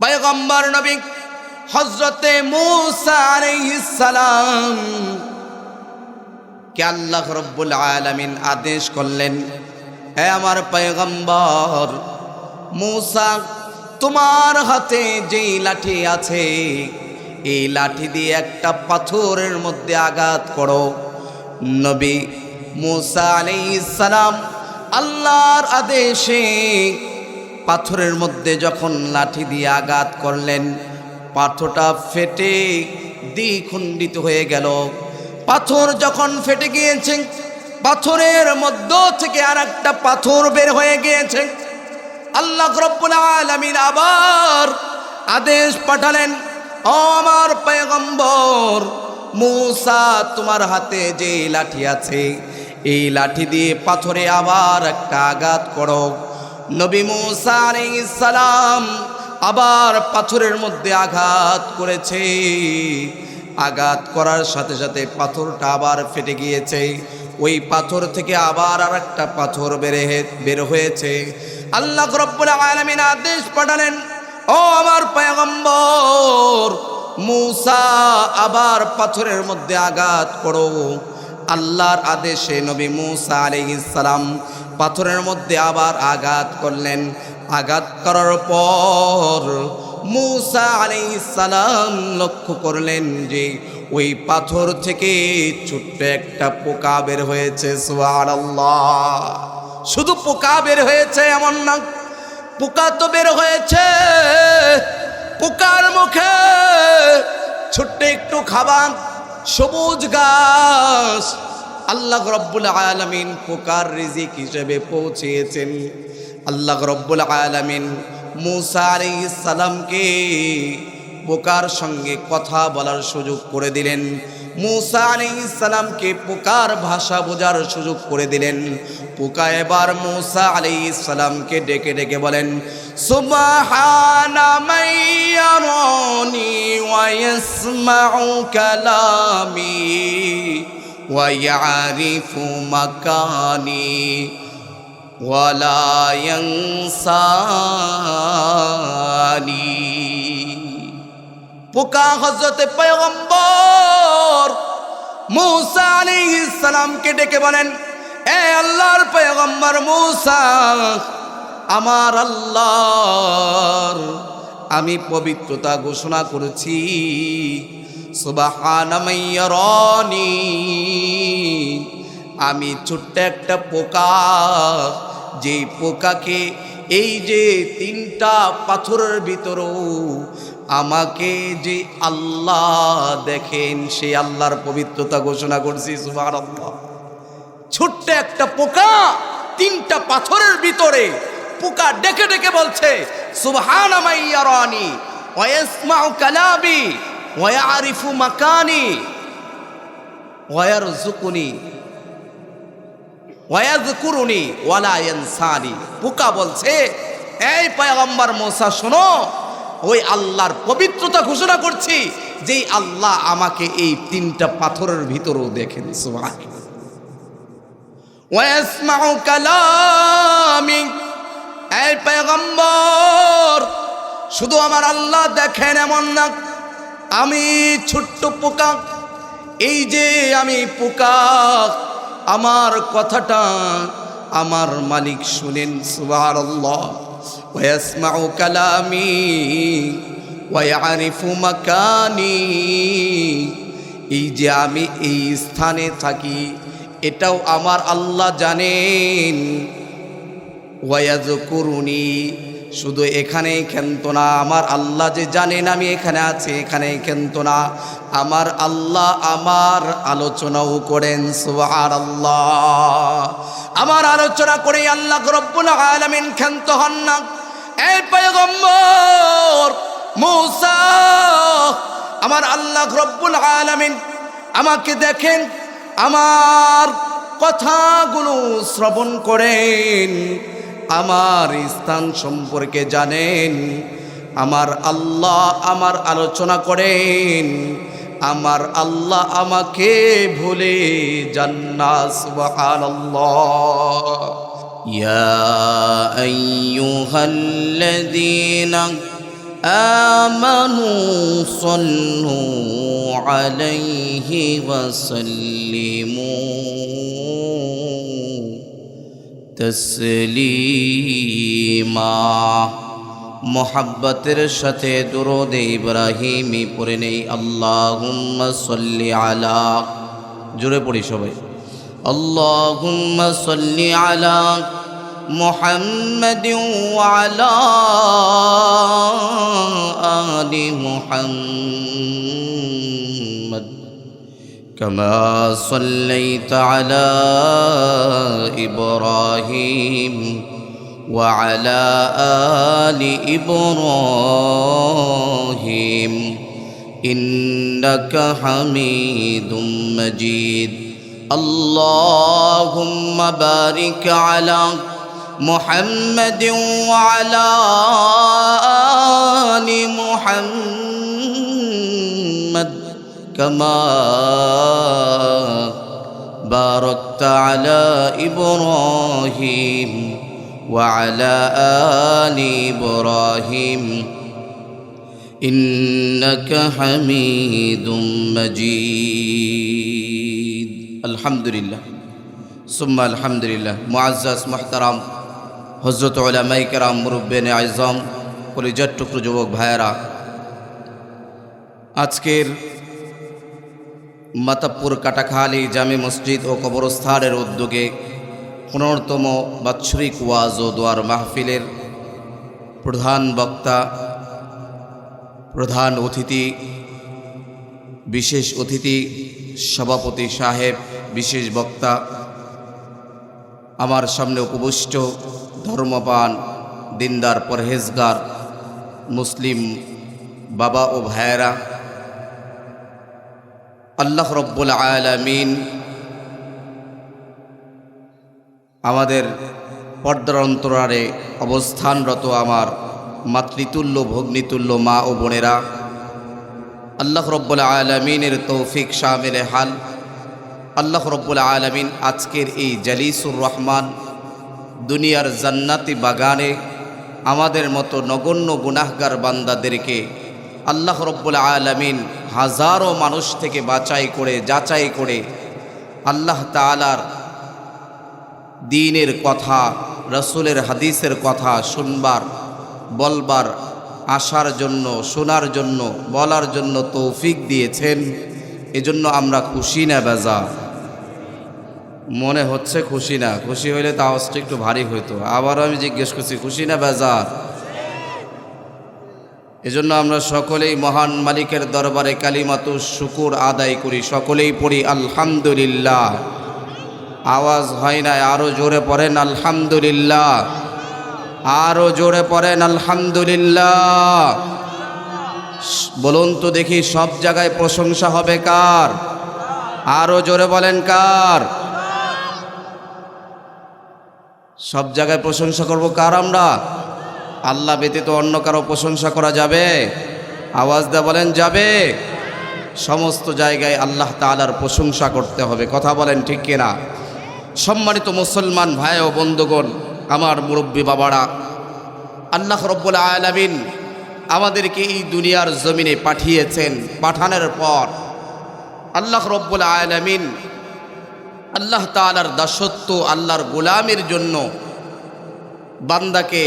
পয়গম্বর নবী হযরতে মূসা আলাইহিস সালাম কে আল্লাহ রাব্বুল আলামিন আদেশ করলেন, হে আমার পয়গম্বর মূসা, তোমার হাতে যেই লাঠি আছে এই লাঠি দিয়ে একটা পাথরের মধ্যে আঘাত করো। নবী মূসা আলাইহিস সালাম আল্লাহর আদেশে পাথরের মধ্যে যখন লাঠি দিয়ে আঘাত করলেন, পাথরটা ফেটে দ্বিখণ্ডিত হয়ে গেল। পাথর যখন ফেটে গিয়েছে, পাথরের মধ্য থেকে আর একটা পাথর বের হয়ে গিয়েছে। আল্লাহ রাব্বুল আলামিন আবার আদেশ পাঠালেন, ও আমার পয়গম্বর মূসা, তোমার হাতে যে লাঠি আছে এই লাঠি দিয়ে পাথরে আবার একটা আঘাত করো। নবী মূসা আলাইহিস সালাম আবার পাথরের মধ্যে আঘাত করেছে। আঘাত করার সাথে সাথে পাথরটা আবার ফেটে গিয়েছে। ওই পাথর থেকে আবার আর একটা পাথর বের হয়েছে। আল্লাহ রাব্বুল আলামিন আদেশ পাঠালেন, ও আমার পয়গম্বর মূসা, আবার পাথরের মধ্যে আঘাত করো। আল্লাহর আদেশে নবী মূসা আলাইহিস সালাম পাথরের মধ্যে আবার আঘাত করলেন। আঘাত করার পর মূসা আলাইহিস সালাম লক্ষ্য করলেন যে ওই পাথর থেকে ছোট্ট একটা পোকা বের হয়েছে। সুবহানাল্লাহ! শুধু পোকা বের হয়েছে এমন না, পোকা তো বের হয়েছে, পোকার মুখে ছোট্ট একটু খাবার, সবুজ ঘাস আল্লাহ রাব্বুল আলামিন পোকার রিজিক হিসেবে পৌঁছেছেন। আল্লাহ রাব্বুল আলামিন মূসা আলাইহিস সালামকে পোকার সঙ্গে কথা বলার সুযোগ করে দিলেন। মূসা আলাইহিস সালামকে পোকার ভাষা বোঝার সুযোগ করে দিলেন। পোকা এবার মূসা আলাইহিস সালামকে ডেকে ডেকে বলেন, সুবহানা মান ইয়ারানি ওয়া ইয়াসমাউ কালামি ওয়া ইয়ারিফু মাকানি ওয়া লা ইয়ানসানি। পোকা হযরতে পয়গম্বর মূসা আলাইহিস সালামকে ডেকে বলেন, এ আল্লাহর পয়গম্বর মূসা, আমার আল্লাহর আমি পবিত্রতা ঘোষণা করেছি। সুবহানা মান ইয়ারানি, আমি ছোট্ট একটা পোকা, যে পোকাকে এই যে তিনটা পাথরের ভিতরও আমাকে যে আল্লাহ দেখেন, সেই আল্লাহর পবিত্রতা ঘোষণা করছি। সুবহানাল্লাহ! ছোট্ট একটা পোকা তিনটা পাথরের ভিতরে, পোকা ডেকে ডেকে বলছে, সুবহানা মান ইয়ারানি ওয়া ইয়াসমাউ কালামি ওয়া ইয়ারিফু মাকানি ওয়া ইয়ারযুকুনি ওয়া ইয়াযকুরুনি ওয়া লা ইয়ানসানি। পোকা বলছে, এই পয়গম্বর মূসা শোনো, ওই আল্লাহর পবিত্রতা ঘোষণা করছি যেই আল্লাহ আমাকে এই তিনটা পাথরের ভিতরেও দেখেন। সুবহানাল্লাহ! ওয়া ইয়াসমাউ কালামি, এই পয়গম্বর শুধু আমার আল্লাহ দেখেন এমন না, আমি ছোট্ট পোকা, এই যে আমি পোকা, আমার কথাটা আমার মালিক শুনেন। সুবহানাল্লাহ! ওয়া ইয়াসমাউ কালামি ওয়া ইয়ারিফু মাকানি, এই যে আমি এই স্থানে থাকি এটাও আমার আল্লাহ জানেন। ওয়া ইয়াযকুরুনি, শুধু এখানেই ক্ষান্ত না, আমার আল্লাহ যে জানেন আমি এখানে আছি এখানেই ক্ষান্ত না, আমার আল্লাহ আমার আলোচনাও করেন। সুবহানাল্লাহ! আমার আলোচনা করে আল্লাহ রাব্বুল আলামিন ক্ষান্ত হন না। এই পয়গম্বর মূসা, আমার আল্লাহ রাব্বুল আলামিন আমাকে দেখেন, আমার কথাগুলো শ্রবণ করেন, আমার স্থান সম্পর্কে জানেন, আমার আল্লাহ আমার আলোচনা করেন, আমার আল্লাহ আমাকে ভুলে যান না। সুবহানাল্লাহ! ইয়া আইয়ুহাল্লাযীনা آمنوا صلوا عليه وسلموا تسليما محبতের সাথে দুরূদ ইব্রাহিমি পড়ে নেই আল্লাহুম্মা সাল্লি আলা জোরে পড়ি সবাই আল্লাহুম্মা সাল্লি আলা محمد وعلى آل محمد كما صليت على إبراهيم وعلى آل إبراهيم إنك حميد مجيد اللهم بارك على محمد وعلى آل محمد كما باركت على إبراهيم وعلى آل إبراهيم إنك حميد مجيد الحمد لله ثم الحمد لله معزز محترم হযরত উলামায়ে কেরাম মুরব্বিয়ানে আযম কলিজার টুকরো যুবক ভাইয়েরা আজকের মাতাবপুর কাটাখালী জামে মসজিদ ও কবরস্থানের উদ্যোগে 15তম বাৎসরিক ওয়াজ ও দোয়ার মাহফিলের প্রধান বক্তা প্রধান অতিথি বিশেষ অতিথি সভাপতি সাহেব বিশেষ বক্তা আমার সামনে উপবিষ্ট ধর্মপান দিনদার পরহেজগার মুসলিম বাবা ও ভাইয়েরা আল্লাহ রব্বুল আলামিন আমাদের পর্দার অন্তরালে অবস্থানরত আমার মাতৃতুল্য ভগ্নিতুল্য মা ও বোনেরা আল্লাহ রব্বুল আলামিনের তৌফিক শামিলে হাল আল্লাহ রব্বুল আলামিন আজকের এই জালিসুর রহমান দুনিয়ার জান্নাতি বাগানে আমাদের মতো নগণ্য গুনাহগার বান্দাদেরকে আল্লাহ রব্বুল আলামিন হাজারো মানুষ থেকে যাচাই করে আল্লাহ তাআলার দ্বীনের কথা রাসূলের হাদিসের কথা শুনবার বলবার আসার জন্য শোনার জন্য বলার জন্য তৌফিক দিয়েছেন এজন্য আমরা খুশি না বেজার মনে হচ্ছে খুশি না খুশি হইলে তা আওয়াজটা একটু ভারী হইতো আবার আমি জিজ্ঞেস করছি খুশি না বেজার এজন্য আমরা সকলেই মহান মালিকের দরবারে কালিমাতুশ শুকুর আদায় করি সকলেই পড়ি আলহামদুলিল্লাহ আওয়াজ হয় না আরো জোরে পড়েন আলহামদুলিল্লাহ আরো জোরে পড়েন আলহামদুলিল্লাহ বলুন তো দেখি সব জায়গায় প্রশংসা হবে কার আরো জোরে বলেন কার সব জায়গায় প্রশংসা করব কার আমরা আল্লাহ ব্যতীত অন্য কারো প্রশংসা করা যাবে আওয়াজ দিয়ে বলেন যাবে সমস্ত জায়গায় আল্লাহ তাআলার প্রশংসা করতে হবে কথা বলেন ঠিক কিনা সম্মানিত মুসলমান ভাই ও বন্ধুগণ আমার মুরব্বী বাবারা আল্লাহ রব্বুল আলামিন আমাদেরকে এই দুনিয়ার জমিনে পাঠিয়েছেন পাঠানোর পর আল্লাহ রব্বুল আলামিন আল্লাহ তাআলার দাসত্ব আল্লাহর গোলামের জন্য বান্দাকে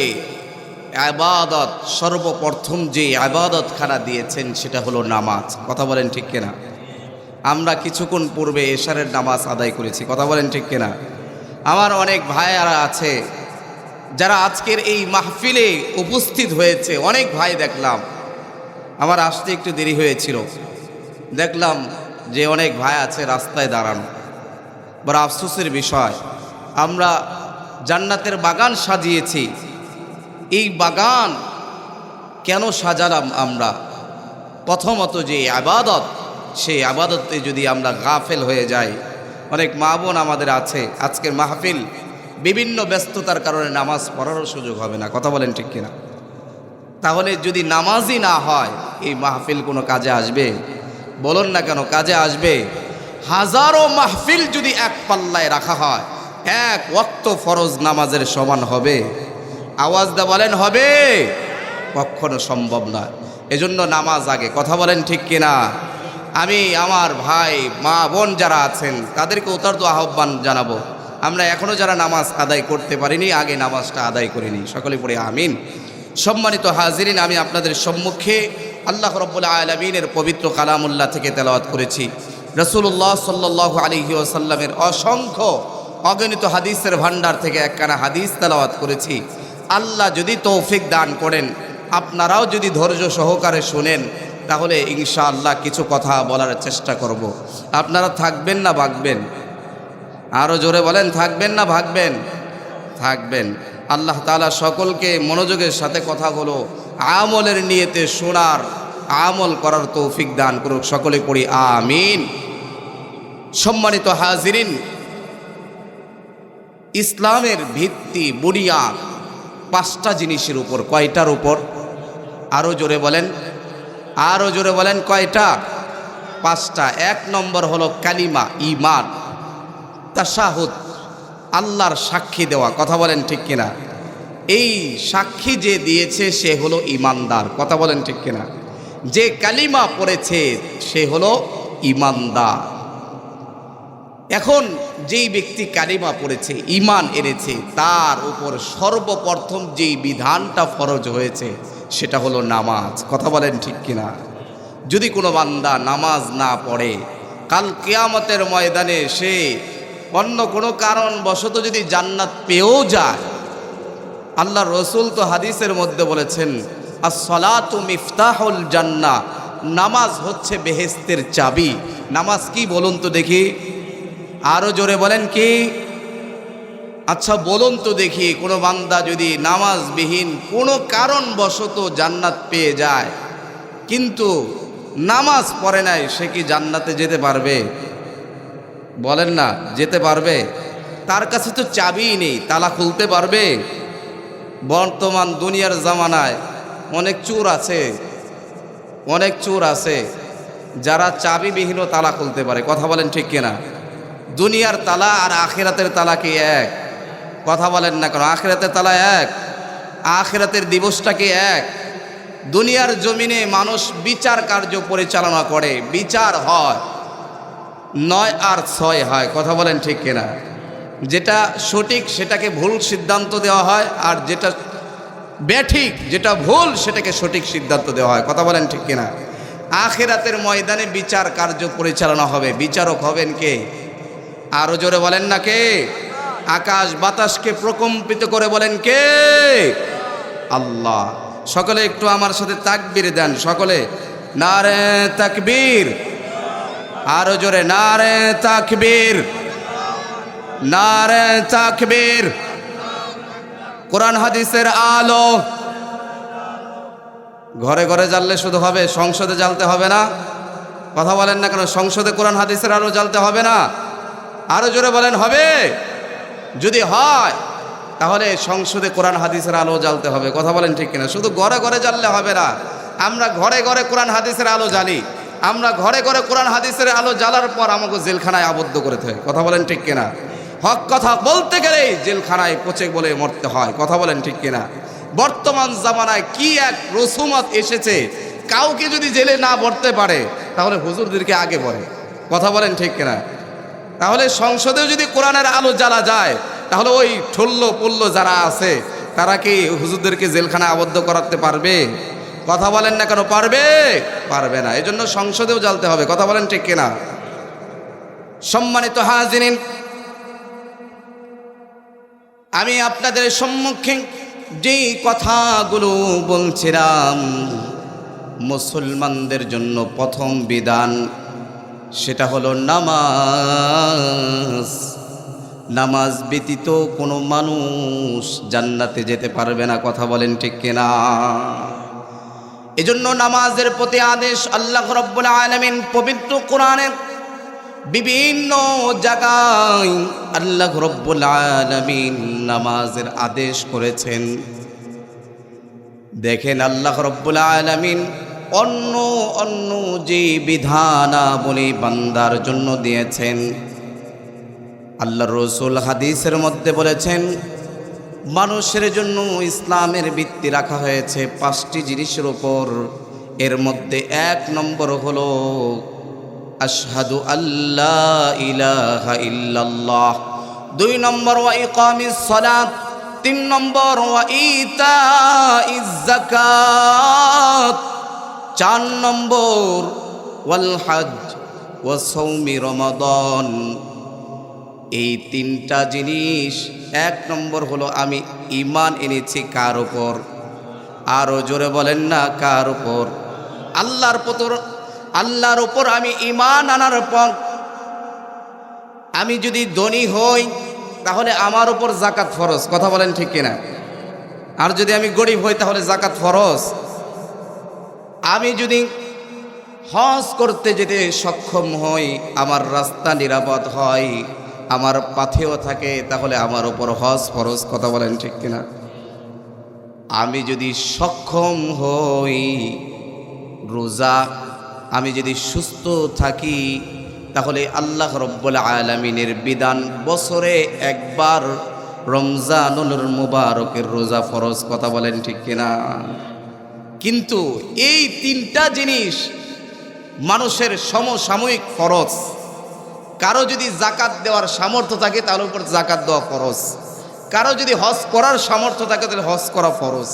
ইবাদত সর্বপ্রথম যে ইবাদতখানা দিয়েছেন সেটা হলো নামাজ কথা বলেন ঠিক কিনা আমরা কিছুক্ষণ পূর্বে এশারের নামাজ আদায় করেছি কথা বলেন ঠিক কিনা আমার অনেক ভাইয়ারা আছে যারা আজকের এই মাহফিলে উপস্থিত হয়েছে অনেক ভাই দেখলাম আমার আসতে একটু দেরি হয়েছিল দেখলাম যে অনেক ভাই আছে রাস্তায় দাঁড়ানো বড় আফসোসের বিষয় আমরা জান্নাতের বাগান সাজিয়েছি এই বাগান কেন সাজালাম আমরা প্রথমত যে ইবাদত সেই ইবাদতে যদি আমরা গাফেল হয়ে যাই অনেক মা বোন আমাদের আছে আজকের মাহফিল বিভিন্ন ব্যস্ততার কারণে নামাজ পড়ারও সুযোগ হবে না কথা বলেন ঠিক কিনা তাহলে যদি নামাজই না হয় এই মাহফিল কোনো কাজে আসবে বলুন না কেন কাজে আসবে হাজারো মাহফিল যদি এক পাল্লায় রাখা হয় এক ওয়াক্ত ফরজ নামাজের সমান হবে আওয়াজ দা বলেন হবে কখনো সম্ভব না। এজন্য নামাজ আগে। কথা বলেন ঠিক কিনা? আমি আমার ভাই মা বোন যারা আছেন তাদেরকে উত্তরদ আহ্বান জানাবো, আমরা এখনও যারা নামাজ আদায় করতে পারিনি আগে নামাজটা আদায় করিনি। সকলে পড়ে আমিন। সম্মানিত হাজিরিন, আমি আপনাদের সম্মুখে আল্লাহ রাব্বুল আলামিনের পবিত্র কালামুল্লাহ থেকে তেলাওয়াত করেছি। রাসূলুল্লাহ সাল্লাল্লাহু আলাইহি ওয়াসাল্লামের অসংখ্য অগণিত হাদিসের ভান্ডার থেকে একখানা হাদিস তেলাওয়াত করেছি। আল্লাহ যদি তৌফিক দান করেন, আপনারাও যদি ধৈর্য সহকারে শুনেন, তাহলে ইনশাআল্লাহ কিছু কথা বলার চেষ্টা করব। আপনারা থাকবেন না ভাগবেন? আরও জোরে বলেন, থাকবেন না ভাগবেন? থাকবেন। আল্লাহ তাআলা সকলকে মনোযোগের সাথে কথাগুলো আমলের নিয়তে শোনার, আমল করার তৌফিক দান করুক। সকলে পড়ি আমিন। সম্মানিত হাজিরিন, ইসলামের ভিত্তি বুনিয়াদ 5টা জিনিসের উপর। কয়টার উপর? আরও জোরে বলেন, আরও জোরে বলেন, কয়টা? 5টা। 1 নম্বর হলো কালিমা, ঈমান, তাশাহুদ, আল্লাহর সাক্ষী দেওয়া। কথা বলেন ঠিক কিনা? এই সাক্ষী যে দিয়েছে সে হলো ঈমানদার। কথা বলেন ঠিক কিনা? যে কালিমা পড়েছে সে হলো ঈমানদার। এখন যেই ব্যক্তি কালিমা পড়েছে, ঈমান এনেছে, তার উপর সর্বপ্রথম যেই বিধানটা ফরজ হয়েছে সেটা হলো নামাজ। কথা বলেন ঠিক কিনা? যদি কোনো বান্দা নামাজ না পড়ে, কাল কিয়ামতের ময়দানে সে অন্য কোনো কারণবশত যদি জান্নাত পেয়েও যায়, আল্লাহ রসুল তো হাদিসের মধ্যে বলেছেন, আস-সালাতু মিফতাহুল জান্নাহ, নামাজ হচ্ছে বেহেশতের চাবি। নামাজ কি বলুন তো দেখি? আরও জোরে বলেন কি? আচ্ছা বলুন তো দেখি, কোনো বান্দা যদি নামাজবিহীন কোনো কারণবশত জান্নাত পেয়ে যায় কিন্তু নামাজ পড়ে নাই, সে কি জান্নাতে যেতে পারবে? বলেন না, যেতে পারবে? তার কাছে তো চাবিই নেই, তালা খুলতে পারবে? বর্তমান দুনিয়ার জামানায় অনেক চোর আছে, অনেক চোর আছে যারা চাবিবিহীনও তালা খুলতে পারে। কথা বলেন ঠিক কিনা? দুনিয়ার তালা আর আখিরাতের তালা কি এক? কথা বলেন না কেন? আখিরাতের তালা এক, আখিরাতের দিবসটা কি এক? দুনিয়ার জমিনে মানুষ বিচার কার্য পরিচালনা করে, বিচার হয় 9 আর 6 হয়। কথা বলেন ঠিক কিনা? যেটা সঠিক সেটাকে ভুল সিদ্ধান্ত দেওয়া হয়, আর যেটা বেঠিক, যেটা ভুল সেটাকে সঠিক সিদ্ধান্ত দেওয়া হয়। কথা বলেন ঠিক কিনা? আখিরাতের ময়দানে বিচার কার্য পরিচালনা হবে, বিচারক হবেন কে? আরো জোরে বলেন না কে? আকাশ বাতাসকে প্রকম্পিত করে বলেন কে? আল্লাহ। সকলে একটু আমার সাথে তাকবীর দেন। সকলে নারে তাকবীর। আরো জোরে নারে তাকবীর, নারে তাকবীর। কোরআন হাদিসের আলো ঘরে ঘরে জ্বাললে শুধু হবে, সংসদে জ্বালতে হবে না? কথা বলেন না কেন? সংসদে কোরআন হাদিসের আলো জ্বালতে হবে না? আরো জোরে বলেন, হবে? যদি হয় তাহলে সংসদে কোরআন হাদিসের আলো জ্বালতে হবে। কথা বলেন ঠিক কিনা? শুধু ঘরে ঘরে জ্বাললে হবে না। আমরা ঘরে ঘরে কোরআন হাদিসের আলো জ্বালি, আমরা ঘরে ঘরে কোরআন হাদিসের আলো জ্বালার পর আমাকে জেলখানায় আবদ্ধ করে থাকে। কথা বলেন ঠিক কিনা? হক কথা বলতে গেলেই জেলখানায় পচে বলে মরতে হয়। কথা বলেন ঠিক কিনা? বর্তমান জামানায় কি এক রসুমত এসেছে, কাউকে যদি জেলে না ভরতে পারে তাহলে হুজুরদেরকে আগে বলে। কথা বলেন ঠিক কিনা? তাহলে সংসদেও যদি কোরআনের আলো জ্বালা যায় তাহলে ওই ঠল্ল পল্ল যারা আছে তারা কি হুজুরদেরকে জেলখানায় আবদ্ধ করাতে পারবে? কথা বলেন না কেন? পারবে? পারবে না। এজন্য সংসদেও জ্বালতে হবে। কথা বলেন ঠিক কিনা? সম্মানিত হাজিরিন, আমি আপনাদের সম্মুখে যেই কথাগুলো বলছিলাম, মুসলমানদের জন্য প্রথম বিধান সেটা হলো নামাজ। নামাজ ব্যতীত কোনো মানুষ জান্নাতে যেতে পারবে না। কথা বলেন ঠিক কিনা? এজন্য নামাজের প্রতি আদেশ আল্লাহ রাব্বুল আলামিন পবিত্র কোরআনের বিভিন্ন জায়গায় আল্লাহ রাব্বুল আলামিন নামাজের আদেশ করেছেন। দেখেন আল্লাহ রাব্বুল আলামিন অন্য অন্য যে বিধানাবলী বান্দার জন্য দিয়েছেন, আল্লাহর রাসূল হাদিসের মধ্যে বলেছেন, মানুষের জন্য ইসলামের ভিত্তি রাখা হয়েছে 5টি জিনিসের উপর। এর মধ্যে 1 নম্বর হলো আশহাদু আল্লা ইলাহা ইল্লাল্লাহ, 2 নম্বর ওয়া ইকামিস সালাত, 3 নম্বর ওয়া ইতাইজ যাকাত, 4 নম্বর ওয়াল হজ ওয়া সাওমি রমাদান। এই 3টা জিনিস। 1 নম্বর হলো আমি ঈমান এনেছি কার উপর? আরো জোরে বলেন না, কার উপর? আল্লাহর উপর আমি ঈমান আনার পর আমি যদি ধনী হই তাহলে আমার উপর যাকাত ফরজ। কথা বলেন ঠিক কিনা? আর যদি আমি গরিব হই তাহলে যাকাত ফরজ। আমি যদি হজ করতে যেতে সক্ষম হই, আমার রাস্তা নিরাপদ হয়, আমার পাথেও থাকে, তাহলে আমার উপর হজ ফরজ। কথা বলেন ঠিক কিনা? আমি যদি সক্ষম হই, রোজা, আমি যদি সুস্থ থাকি, তাহলে আল্লাহ রব্বুল আলামিনের বিধান বছরে একবার রমজানুল মুবারকের রোজা ফরজ। কথা বলেন ঠিক কিনা? কিন্তু এই 3টা জিনিস মানুষের সমসাময়িক ফরজ। কারো যদি যাকাত দেওয়ার সামর্থ্য থাকে তার উপর যাকাত দেওয়া ফরজ, কারো যদি হজ করার সামর্থ্য থাকে তাহলে হজ করা ফরজ।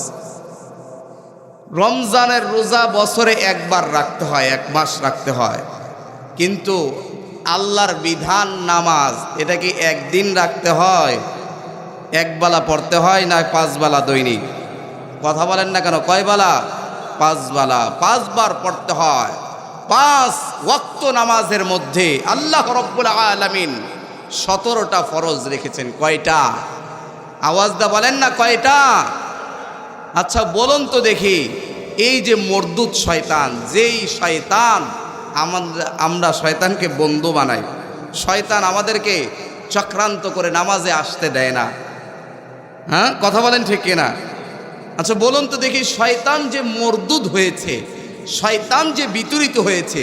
রমজানের রোজা বছরে একবার রাখতে হয়, 1 মাস রাখতে হয়। কিন্তু আল্লাহর বিধান নামাজ, এটা কি একদিন রাখতে হয়, একবেলা পড়তে হয়, না 5 বেলা দৈনিক? কথা বলেন না কেন? কয় বেলা? 5 বেলা, 5 বার পড়তে হয়। 5 ওয়াক্ত নামাজের মধ্যে আল্লাহ রব্বুল আলামিন 17টা ফরজ রেখেছেন। কয়টা? আওয়াজ দা বলেন না, কয়টা? আচ্ছা বলুন তো দেখি, এই যে মরদুদ শয়তান, যেই শয়তান আমরা শয়তানকে বন্ধু বানাই, শয়তান আমাদেরকে চক্রান্ত করে নামাজে আসতে দেয় না। হ্যাঁ, কথা বলেন ঠিক কিনা? আচ্ছা বলুন তো দেখি, শয়তান যে মরদুদ হয়েছে, শয়তান যে বিতরিত হয়েছে,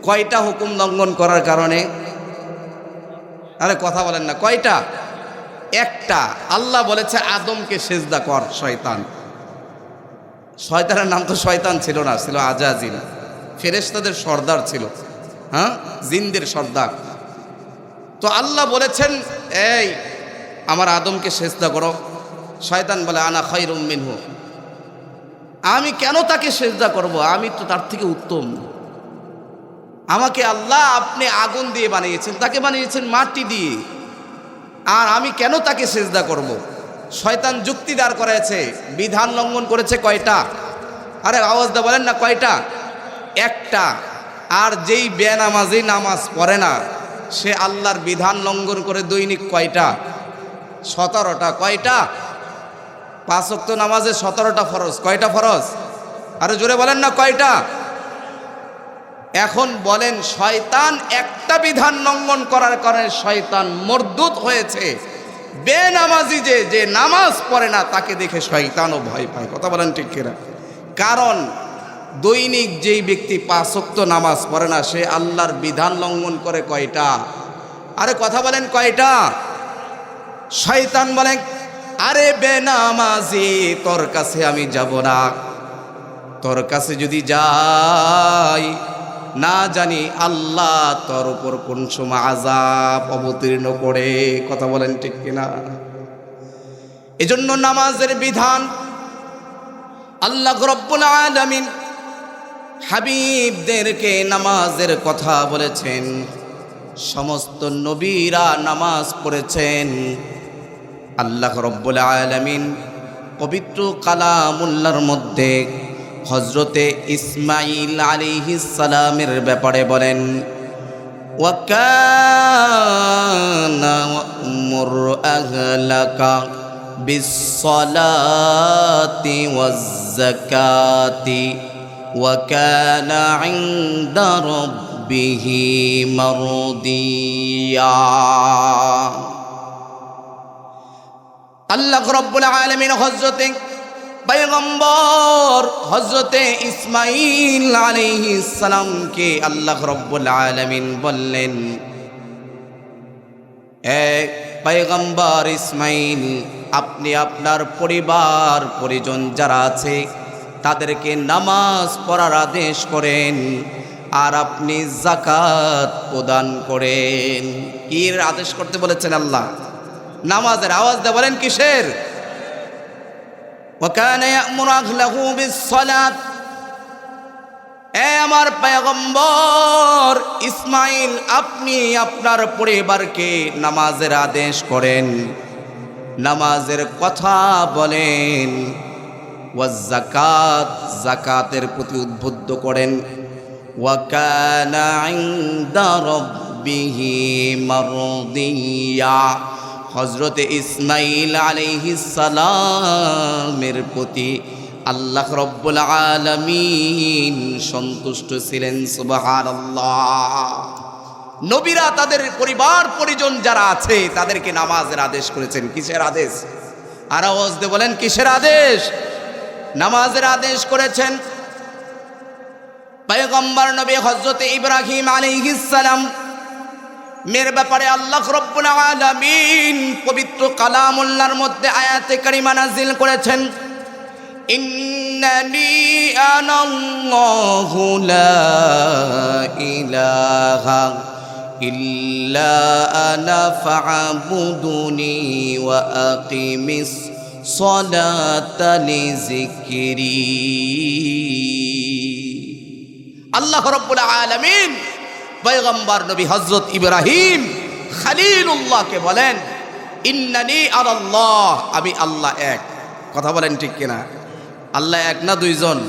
কয়টা হুকুম লঙ্ঘন করার কারণে? আরে কথা বলেন না, কয়টা? একটা। আল্লাহ বলেছে আদমকে সেজদা কর। শয়তানের নাম তো শয়তান ছিল না, ছিল আজাজিল। ফেরেশতাদের সর্দার ছিল, হ্যাঁ, জিনদের সর্দার। তো আল্লাহ বলেছেন এই আমার আদমকে সেজদা করো। শয়তান বলে আনা খায়রুম মিনহু, আমি কেন তাকে সেজদা করব? আমি তো তার থেকে উত্তম। আমাকে আল্লাহ আপনি আগুন দিয়ে বানিয়েছেন, তাকে বানিয়েছেন মাটি দিয়ে, আর আমি কেন তাকে সেজদা করব? শয়তান যুক্তি দাঁড় করেছে, বিধান লঙ্ঘন করেছে। কয়টা? আরে আওয়াজ দা বলেন না, কয়টা? একটা। আর যেই বেনামাজি নামাজ পড়ে না, সে আল্লাহর বিধান লঙ্ঘন করে দৈনিক কয়টা? 17টা। কয়টা? 5 ওয়াক্ত নামাজে 17টা ফরজ। কয়টা ফরজ? আরে জোরে বলেন না, কয়টা? এখন বলেন, শয়তান একটা বিধান লঙ্ঘন করার কারণে শয়তান মরদুদ হয়েছে। বেনামাজি যে নামাজ পড়ে না, তাকে দেখে শয়তানও ভয় পায়। কথা বলেন ঠিক কিনা? কারণ দৈনিক যেই ব্যক্তি 5 ওয়াক্ত নামাজ পড়ে না, সে আল্লাহর বিধান লঙ্ঘন করে কয়টা? আরে কথা বলেন, কয়টা? শয়তান বলেন আরে বেনামাজি, তোর কাছে আমি যাব না। তোর কাছে যদি যাই, না জানি আল্লাহ তোর উপর কোন সময় আযাব অবতীর্ণ করে। কথা বলেন ঠিক কিনা? এজন্য নামাজের বিধান আল্লাহ রাব্বুল আলামিন হাবিবদেরকে নামাজের কথা বলেছেন। সমস্ত নবীরা নামাজ পড়েছেন। আল্লাহ রাব্বুল আলামিন পবিত্র কালামুল্লাহর মধ্যে হযরতে ইসমাঈল আলাইহিস সালামের ব্যাপারে বলেন, ওয়া কানা ওয়া'মুর আহলাকা বিস-সালাতি ওয়াজ-যাকাতি ওয়া কানা 'ইনদা রাব্বিহি মারদিয়া। আল্লাহ রাব্বুল আলামিন হযরতে পয়গম্বর হযরতে ইসমাঈল আলাইহিস সালামকে আল্লাহ রাব্বুল আলামিন বললেন, এ পয়গম্বর ইসমাঈল, আপনি আপনার পরিবার পরিজন যারা আছে তাদেরকে নামাজ পড়ার আদেশ করেন, আর আপনি যাকাত প্রদান করেন। কি আদেশ করতে বলেছেন আল্লাহ? নামাজের। আওয়াজ দিয়ে বলেন কিসের? ওয়াকানা ইয়া'মুরু আহলাহু বিস-সালাত। এ আমার পয়গম্বর ইসমাইল, আপনি আপনার পরিবারকে নামাজের আদেশ করেন, নামাজের কথা বলেন, ওয়াজ যাকাত, যাকাতের প্রতি উদ্বুদ্ধ করেন। ওয়া কানা ইনদা রাব্বিহি মারদিয়া। হযরতে ইসমাইল আলাইহিস সালামের প্রতি আল্লাহ রব্বুল আলামিন সন্তুষ্ট ছিলেন। সুবহানাল্লাহ। নবীরা তাদের পরিবার পরিজন যারা আছে তাদেরকে নামাজের আদেশ করেছেন। কিসের আদেশ? আর আওয়াজ দিয়ে বলেন কিসের আদেশ? নামাজের আদেশ করেছেন। পয়গম্বর নবী হযরতে ইব্রাহিম আলাইহিস সালাম মের ব্যাপারে আল্লাহ রব্বুল আলামিন পবিত্র কালামুল্লাহর মধ্যে আয়াতে কারিমা নাযিল করেছেন। ইন্নানি আনাল্লাহু লা ইলাহা ইল্লা আনা ফা'বুদুনি ওয়া আকিমিস সালাতা লিযিকরি। আল্লাহ রাব্বুল আলামিন পয়গম্বর নবী হযরত ইব্রাহিম খলিলুল্লাহকে বলেন, ইন্নানি আনাল্লাহ, আমি আল্লাহ এক। কথা বলেন ঠিক কিনা? আল্লাহ এক না দুইজন?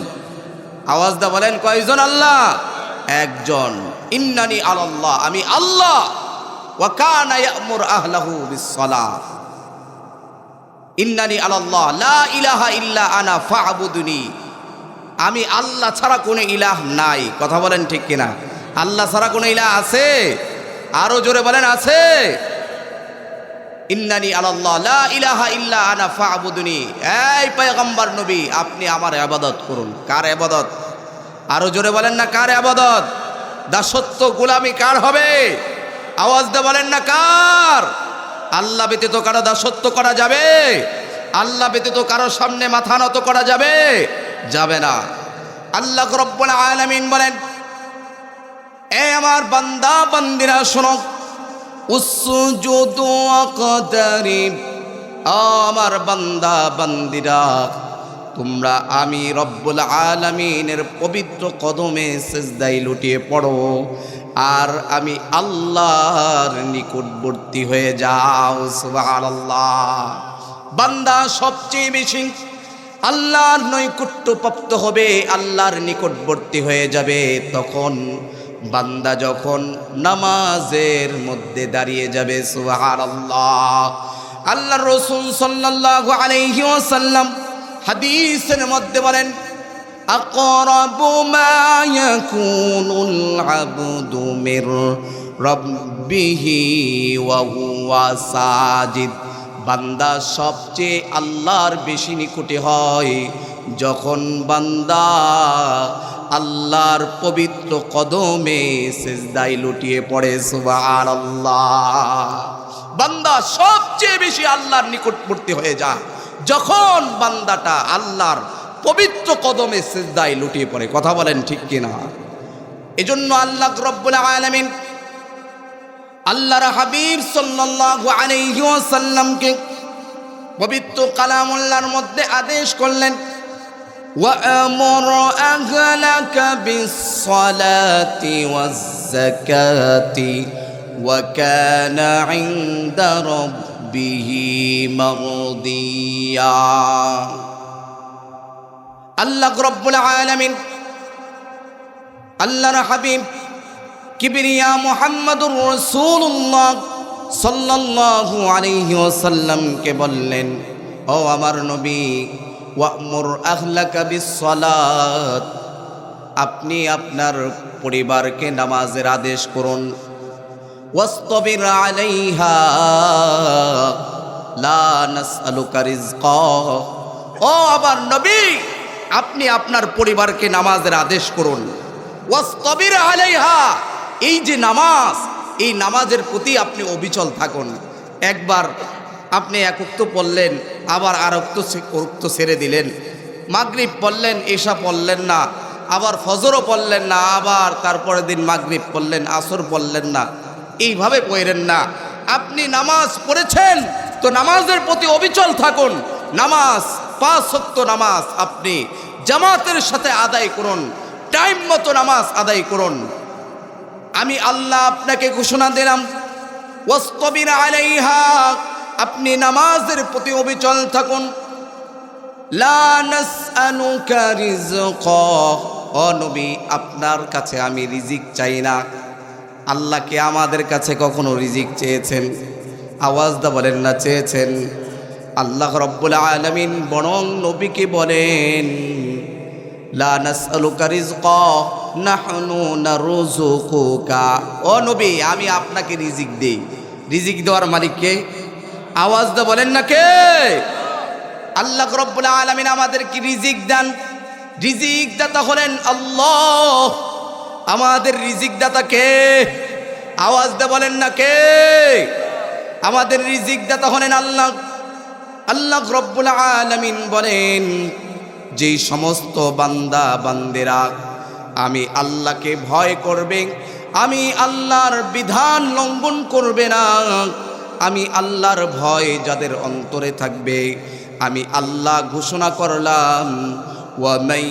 আওয়াজ দা বলেন কয়জন? আল্লাহ একজন। ইন্নানি আলাল্লাহ, আমি আল্লাহ। ওয়া কানা ইয়া'মুরু আহলাহু বিস-সালাহ। ইন্নানি আলাল্লাহ লা ইলাহা ইল্লা আনা ফা'বুদুনি। আমি আল্লাহ ছাড়া কোনো ইলাহ নাই। কথা বলেন ঠিক কিনা? আল্লাহ ছাড়া কোনো ইলাহ আছে? আরো জোরে বলেন আছে? ইন্নানি আলাল্লাহ লা ইলাহা ইল্লা আনা ফা'বুদুনি। এই পয়গম্বর নবী, আপনি আমার ইবাদত করুন। কার ইবাদত? আরো জোরে বলেন না কার ইবাদত? দাসত্ব গোলামি কার হবে? আওয়াজ দিয়ে বলেন না কার? আল্লাহ ব্যতীত কারো দাসত্ব করা যাবে? আল্লাহ ব্যতীত কারো সামনে মাথা নত করা যাবে? যাবে না। আল্লাহ রাব্বুল আলামিন বলেন, এ আমার বান্দা বান্দিরা শোনো, উসজুদু ওয়াকতারিব। আমার বান্দা বান্দিরা, তোমরা আমি রব্বুল আলামিনের পবিত্র কদমে সিজদায় লুটিয়ে পড়ো, আর আমি আল্লাহর নিকটবর্তী হয়ে যাও। সুবহানাল্লাহ। বান্দা সবচেয়ে বেশি আল্লাহর নৈকট্যপ্রাপ্ত হবে, আল্লাহর নিকটবর্তী হয়ে যাবে তখন বান্দা যখন নামাজের মধ্যে দাঁড়িয়ে যাবে। সুবহানাল্লাহ। আল্লাহর রাসূল সাল্লাল্লাহু আলাইহি ওয়াসাল্লাম হাদিসের মধ্যে বলেন, আকরাবু মা ইয়াকুনুল আবদু মির রাব্বিহি ওয়া হুয়া সাজিদ। বান্দা সবচেয়ে আল্লাহর বেশি নিকটে হয় যখন বান্দা আল্লাহর পবিত্র কদমে সিজদায় লুটিয়ে পড়ে। সুবহানাল্লাহ। বান্দা সবচেয়ে বেশি আল্লাহর নিকটবর্তী হয়ে যায় যখন বান্দাটা আল্লাহর পবিত্র কদমে সিজদায় লুটিয়ে পড়ে। কথা বলেন ঠিক কিনা? এজন্য আল্লাহ রাব্বুল আলামিন আল্লাহর হাবিব সাল্লাল্লাহু আলাইহি ওয়াসাল্লামকে পবিত্র কালামুল্লাহর মধ্যে আদেশ করলেন, وَأَمُرْ أَهْلَكَ بِالصَّلَاةِ وَالزَّكَاةِ وَكَانَ عِندَ رَبِّهِ مَرْضِيًّا। আল্লাহ রাব্বুল আলামিন আল্লাহর হাবিব কিবরিয়া মুহাম্মদুর রাসূলুল্লাহ সাল্লাল্লাহু আলাইহি ওয়াসাল্লামকে বললেন, ও আমার নবী, ওয়া'মুর আহলাকা বিস-সালাত, আপনি আপনার পরিবারকে নামাজের আদেশ করুন। ওয়াসতাবির আলাইহা লা নাসআলুকা রিজকা। ও আমার নবী, আপনি আপনার পরিবারকে নামাজের আদেশ করুন। ওয়াসতাবির আলাইহা, এই যে নামাজ, এই নামাজের প্রতি আপনি অবিচল থাকুন। একবার আপনি এক ওয়াক্ত পড়লেন, আবার আর ওয়াক্ত ছেড়ে দিলেন, মাগরিব পড়লেন, এশা পড়লেন না, আবার ফজরও পড়লেন না, আবার তারপরের দিন মাগরিব পড়লেন, আসর পড়লেন না, এইভাবে পড়েন না। আপনি নামাজ পড়েছেন তো নামাজের প্রতি অবিচল থাকুন। নামাজ 5 ওয়াক্ত নামাজ আপনি জামাতের সাথে আদায় করুন, টাইম মতো নামাজ আদায় করুন। আমি আল্লাহ আপনাকে ঘোষণা দিলাম, ওয়াসতাবির আলাইহা, আপনি নামাজের প্রতি অবিচল থাকুন। লা নাসআলুকা রিজকা, ও নবী আপনার কাছে আমি রিজিক চাই না। আল্লাহকে আমাদের কাছে কখনো রিজিক চেয়েছেন? আওয়াজ দা বলেন না চেয়েছেন। আল্লাহ রব্বুল আলামিন বরং নবীকে বলেন, লা নাসআলুকা রিজকা নাহনু নারযুকুকা, ও নবী আমি আপনাকে রিজিক দেই। রিজিক দেওয়ার মালিক কে? আওয়াজ দা বলেন না কে? আল্লাহ রব্বুল আলামিন আমাদেরকে রিজিক দেন। রিজিক দাতা হলেন আল্লাহ। আমাদের রিজিক দাতা কে? আওয়াজ দা বলেন না কে? আমাদের রিজিক দাতা হলেন আল্লাহ। আল্লাহ রব্বুল আলামিন বলেন, যেই সমস্ত বান্দা বান্দেরা আমি আল্লাহকে ভয় করবে, আমি আল্লাহর বিধান লঙ্ঘন করবে না, আমি আল্লাহর ভয় যাদের অন্তরে থাকবে, আমি আল্লাহ ঘোষণা করলাম, ওয়া মান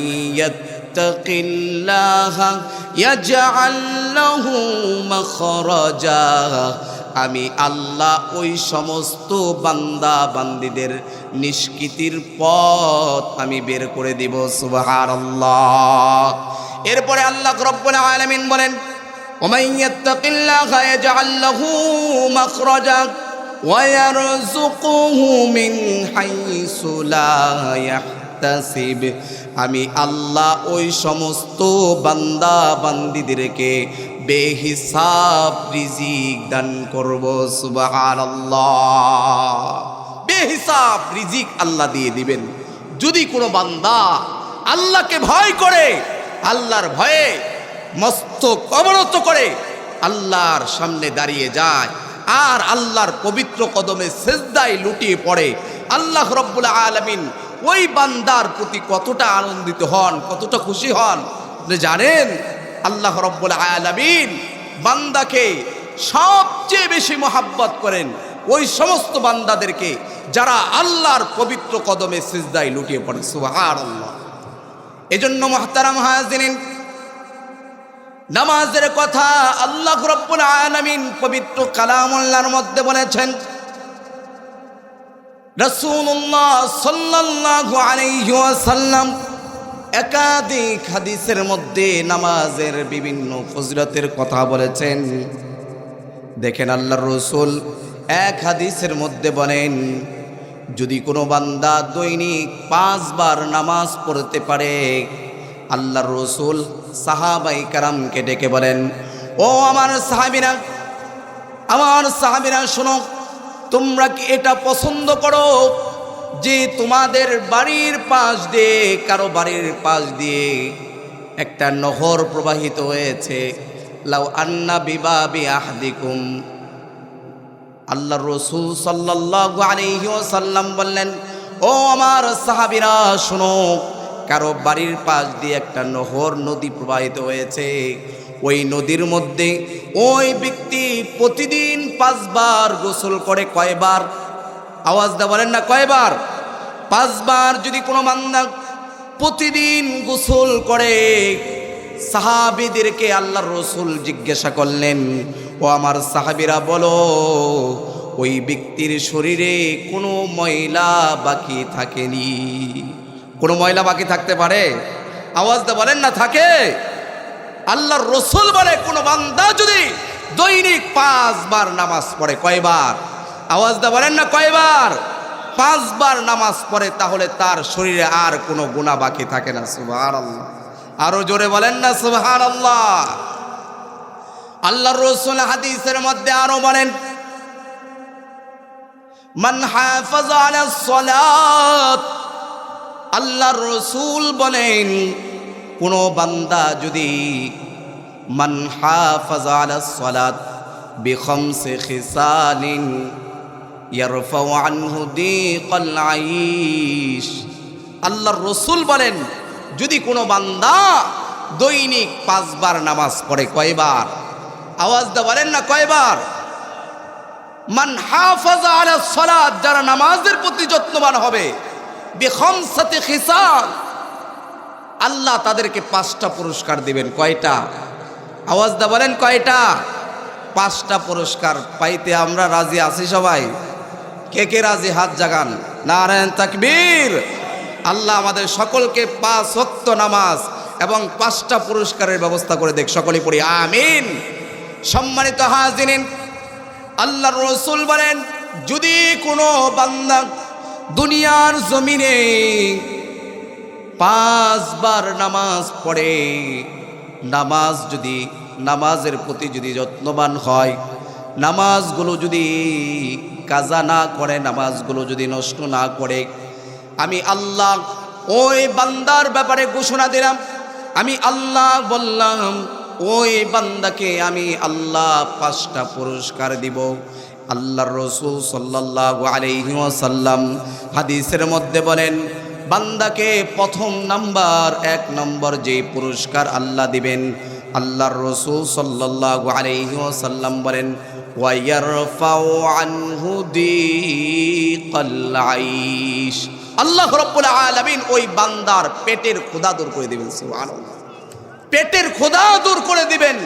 ইয়াত্তাকিল্লাহা ইয়াজআল লাহু মাখরাজা, আমি আল্লাহ ওই সমস্ত বান্দা বান্দীদের নিষ্কৃতির পথ আমি বের করে দিব। সুবহানাল্লাহ। এরপরে আল্লাহ রব্বুল আলামিন বলেন, ওয়া মান ইয়াত্তাকিল্লাহা ইয়াজআল লাহু মাখরাজা ওয়া ইয়ারযুকুহু মিন হাইসু লা ইয়াহতাসিব, আমি আল্লাহ ওই সমস্ত বান্দা বান্দীদেরকে বেহিসাব রিজিক দান করব। সুবহানাল্লাহ। বেহিসাব রিজিক আল্লাহ দিয়ে দিবেন। যদি কোনো বান্দা আল্লাহকে ভয় করে, আল্লাহর ভয়ে মস্তক অবনত করে আল্লাহর সামনে দাঁড়িয়ে যায়, আর আল্লাহর পবিত্র কদমে সিজদায় লুটিয়ে পড়ে, আল্লাহ রব্বুল আলামিন ওই বান্দার প্রতি কতটা আনন্দিত হন, কতটা খুশি হন আপনি জানেন? আল্লাহ রব্বুল আলামিন বান্দাকে সবচেয়ে বেশি মহাব্বত করেন ওই সমস্ত বান্দাদেরকে যারা আল্লাহর পবিত্র কদমে সিজদায় লুটিয়ে পড়ে। সুবহানাল্লাহ। এজন্য মুহতারাম হাজিরিন, নামাজের কথা আল্লাহ রব্বুল আলামিন পবিত্র কালামুল্লাহর মধ্যে বলেছেন। রাসূলুল্লাহ সাল্লাল্লাহু আলাইহি ওয়াসাল্লাম একাধিক হাদিসের মধ্যে নামাজের বিভিন্ন ফজিলতের কথা বলেছেন। দেখেন আল্লাহর রাসূল এক হাদিসের মধ্যে বলেন, যদি কোনো বান্দা দৈনিক 5 বার নামাজ পড়তে পারে, আল্লাহর রাসূল সাহাবায়ে কেরামকে ডেকে বলেন, ও আমার সাহাবীরা শোনো, তোমরা কি এটা পছন্দ করো যে তোমাদের বাড়ির পাশ দিয়ে, কারো বাড়ির পাশ দিয়ে একটা নহর প্রবাহিত হয়েছে, লাউ আন্না বিবাবি আহদিকুম, আল্লাহর রাসূল সাল্লাল্লাহু আলাইহি ওয়াসাল্লাম বললেন, ও আমার সাহাবীরা শোনো, কারো বাড়ির পাশ দিয়ে একটা নহর নদী প্রবাহিত হয়েছে, ওই নদীর মধ্যে ওই ব্যক্তি প্রতিদিন 5 বার গোসল করে। কয়বার? আওয়াজ দা বলেন না কয়বার? 5 বার যদি কোনো বান্দা প্রতিদিন গোসল করে, সাহাবীদেরকে আল্লাহর রাসূল জিজ্ঞাসা করলেন, ও আমার সাহাবীরা বলো, ওই ব্যক্তির শরীরে কোনো ময়লা বাকি থাকেনি? কোনো ময়লা বাকি থাকতে পারে? আওয়াজ দা বলেন না থাকে? আল্লাহর রাসূল বলে, কোনো বান্দা যদি দৈনিক 5 বার নামাজ পড়ে, কয়বার? আওয়াজ দা বলেন না কয়বার? 5 বার নামাজ পড়ে, তাহলে তার শরীরে আর কোনো গুনাহ বাকি থাকে না। সুবহানাল্লাহ। আরো জোরে বলেন না সুবহানাল্লাহ। আল্লাহর রাসূল হাদিসের মধ্যে আরো বলেন, মান হাফাযা আলাস সালাত, আল্লাহর রাসূল বলেন, কোনো বান্দা যদি মান হাফাযা আলাস সালাত বিখামসি খিসালিন, ইয়ারফাউ আনহু দীকাল আইশ। আল্লাহর রাসূল বলেন, যদি কোনো বান্দা দৈনিক 5 বার নামাজ পড়ে, কয়বার? আওয়াজ দা বলেন না, কয়বার? মান হাফাজা আলা সালাত, যারা নামাজের প্রতি যত্নবান হবে, বিখামসাতি খিসাল, আল্লাহ তাদেরকে 5টা পুরস্কার দিবেন। কয়টা? আওয়াজ দা বলেন, কয়টা? 5টা পুরস্কার পাইতে আমরা রাজি আছি সবাই? কে কে রাজি হাত জাগান। নারায়ণ তাকবীর। আল্লাহ আমাদের সকলকে 5 ওয়াক্ত নামাজ এবং 5টা পুরস্কারের ব্যবস্থা করে দেখ। সকলে পড়ি আমিন। সম্মানিত হাজিরিন, আল্লাহর রাসূল বলেন, যদি কোনো বান্দা দুনিয়ার জমিনে 5 বার নামাজ পড়ে, নামাজের প্রতি যদি যত্নবান হয়, নামাজগুলো যদি কাজা না করে, নামাজগুলো যদি নষ্ট না করে, আমি আল্লাহ ওই বান্দার ব্যাপারে ঘোষণা দিলাম, আমি আল্লাহ বললাম ওই বান্দাকে আমি আল্লাহ 5টা পুরস্কার দিব। আল্লাহর রাসূল সাল্লাল্লাহু আলাইহি ওয়াসাল্লাম হাদিসের মধ্যে বলেন, বান্দাকে প্রথম নাম্বার 1 নম্বর যে পুরস্কার আল্লাহ দিবেন, আল্লাহর রাসূল সাল্লাল্লাহু আলাইহি ওয়াসাল্লাম বলেন, ওয়া ইয়ারফাউ আনহু দীকাল আইশ। আল্লাহ রাব্বুল আলামিন ওই বান্দার পেটের ক্ষুধা দূর করে দিবেন। সুবহানাল্লাহ। পেটের ক্ষুধা দূর করে দিবেন।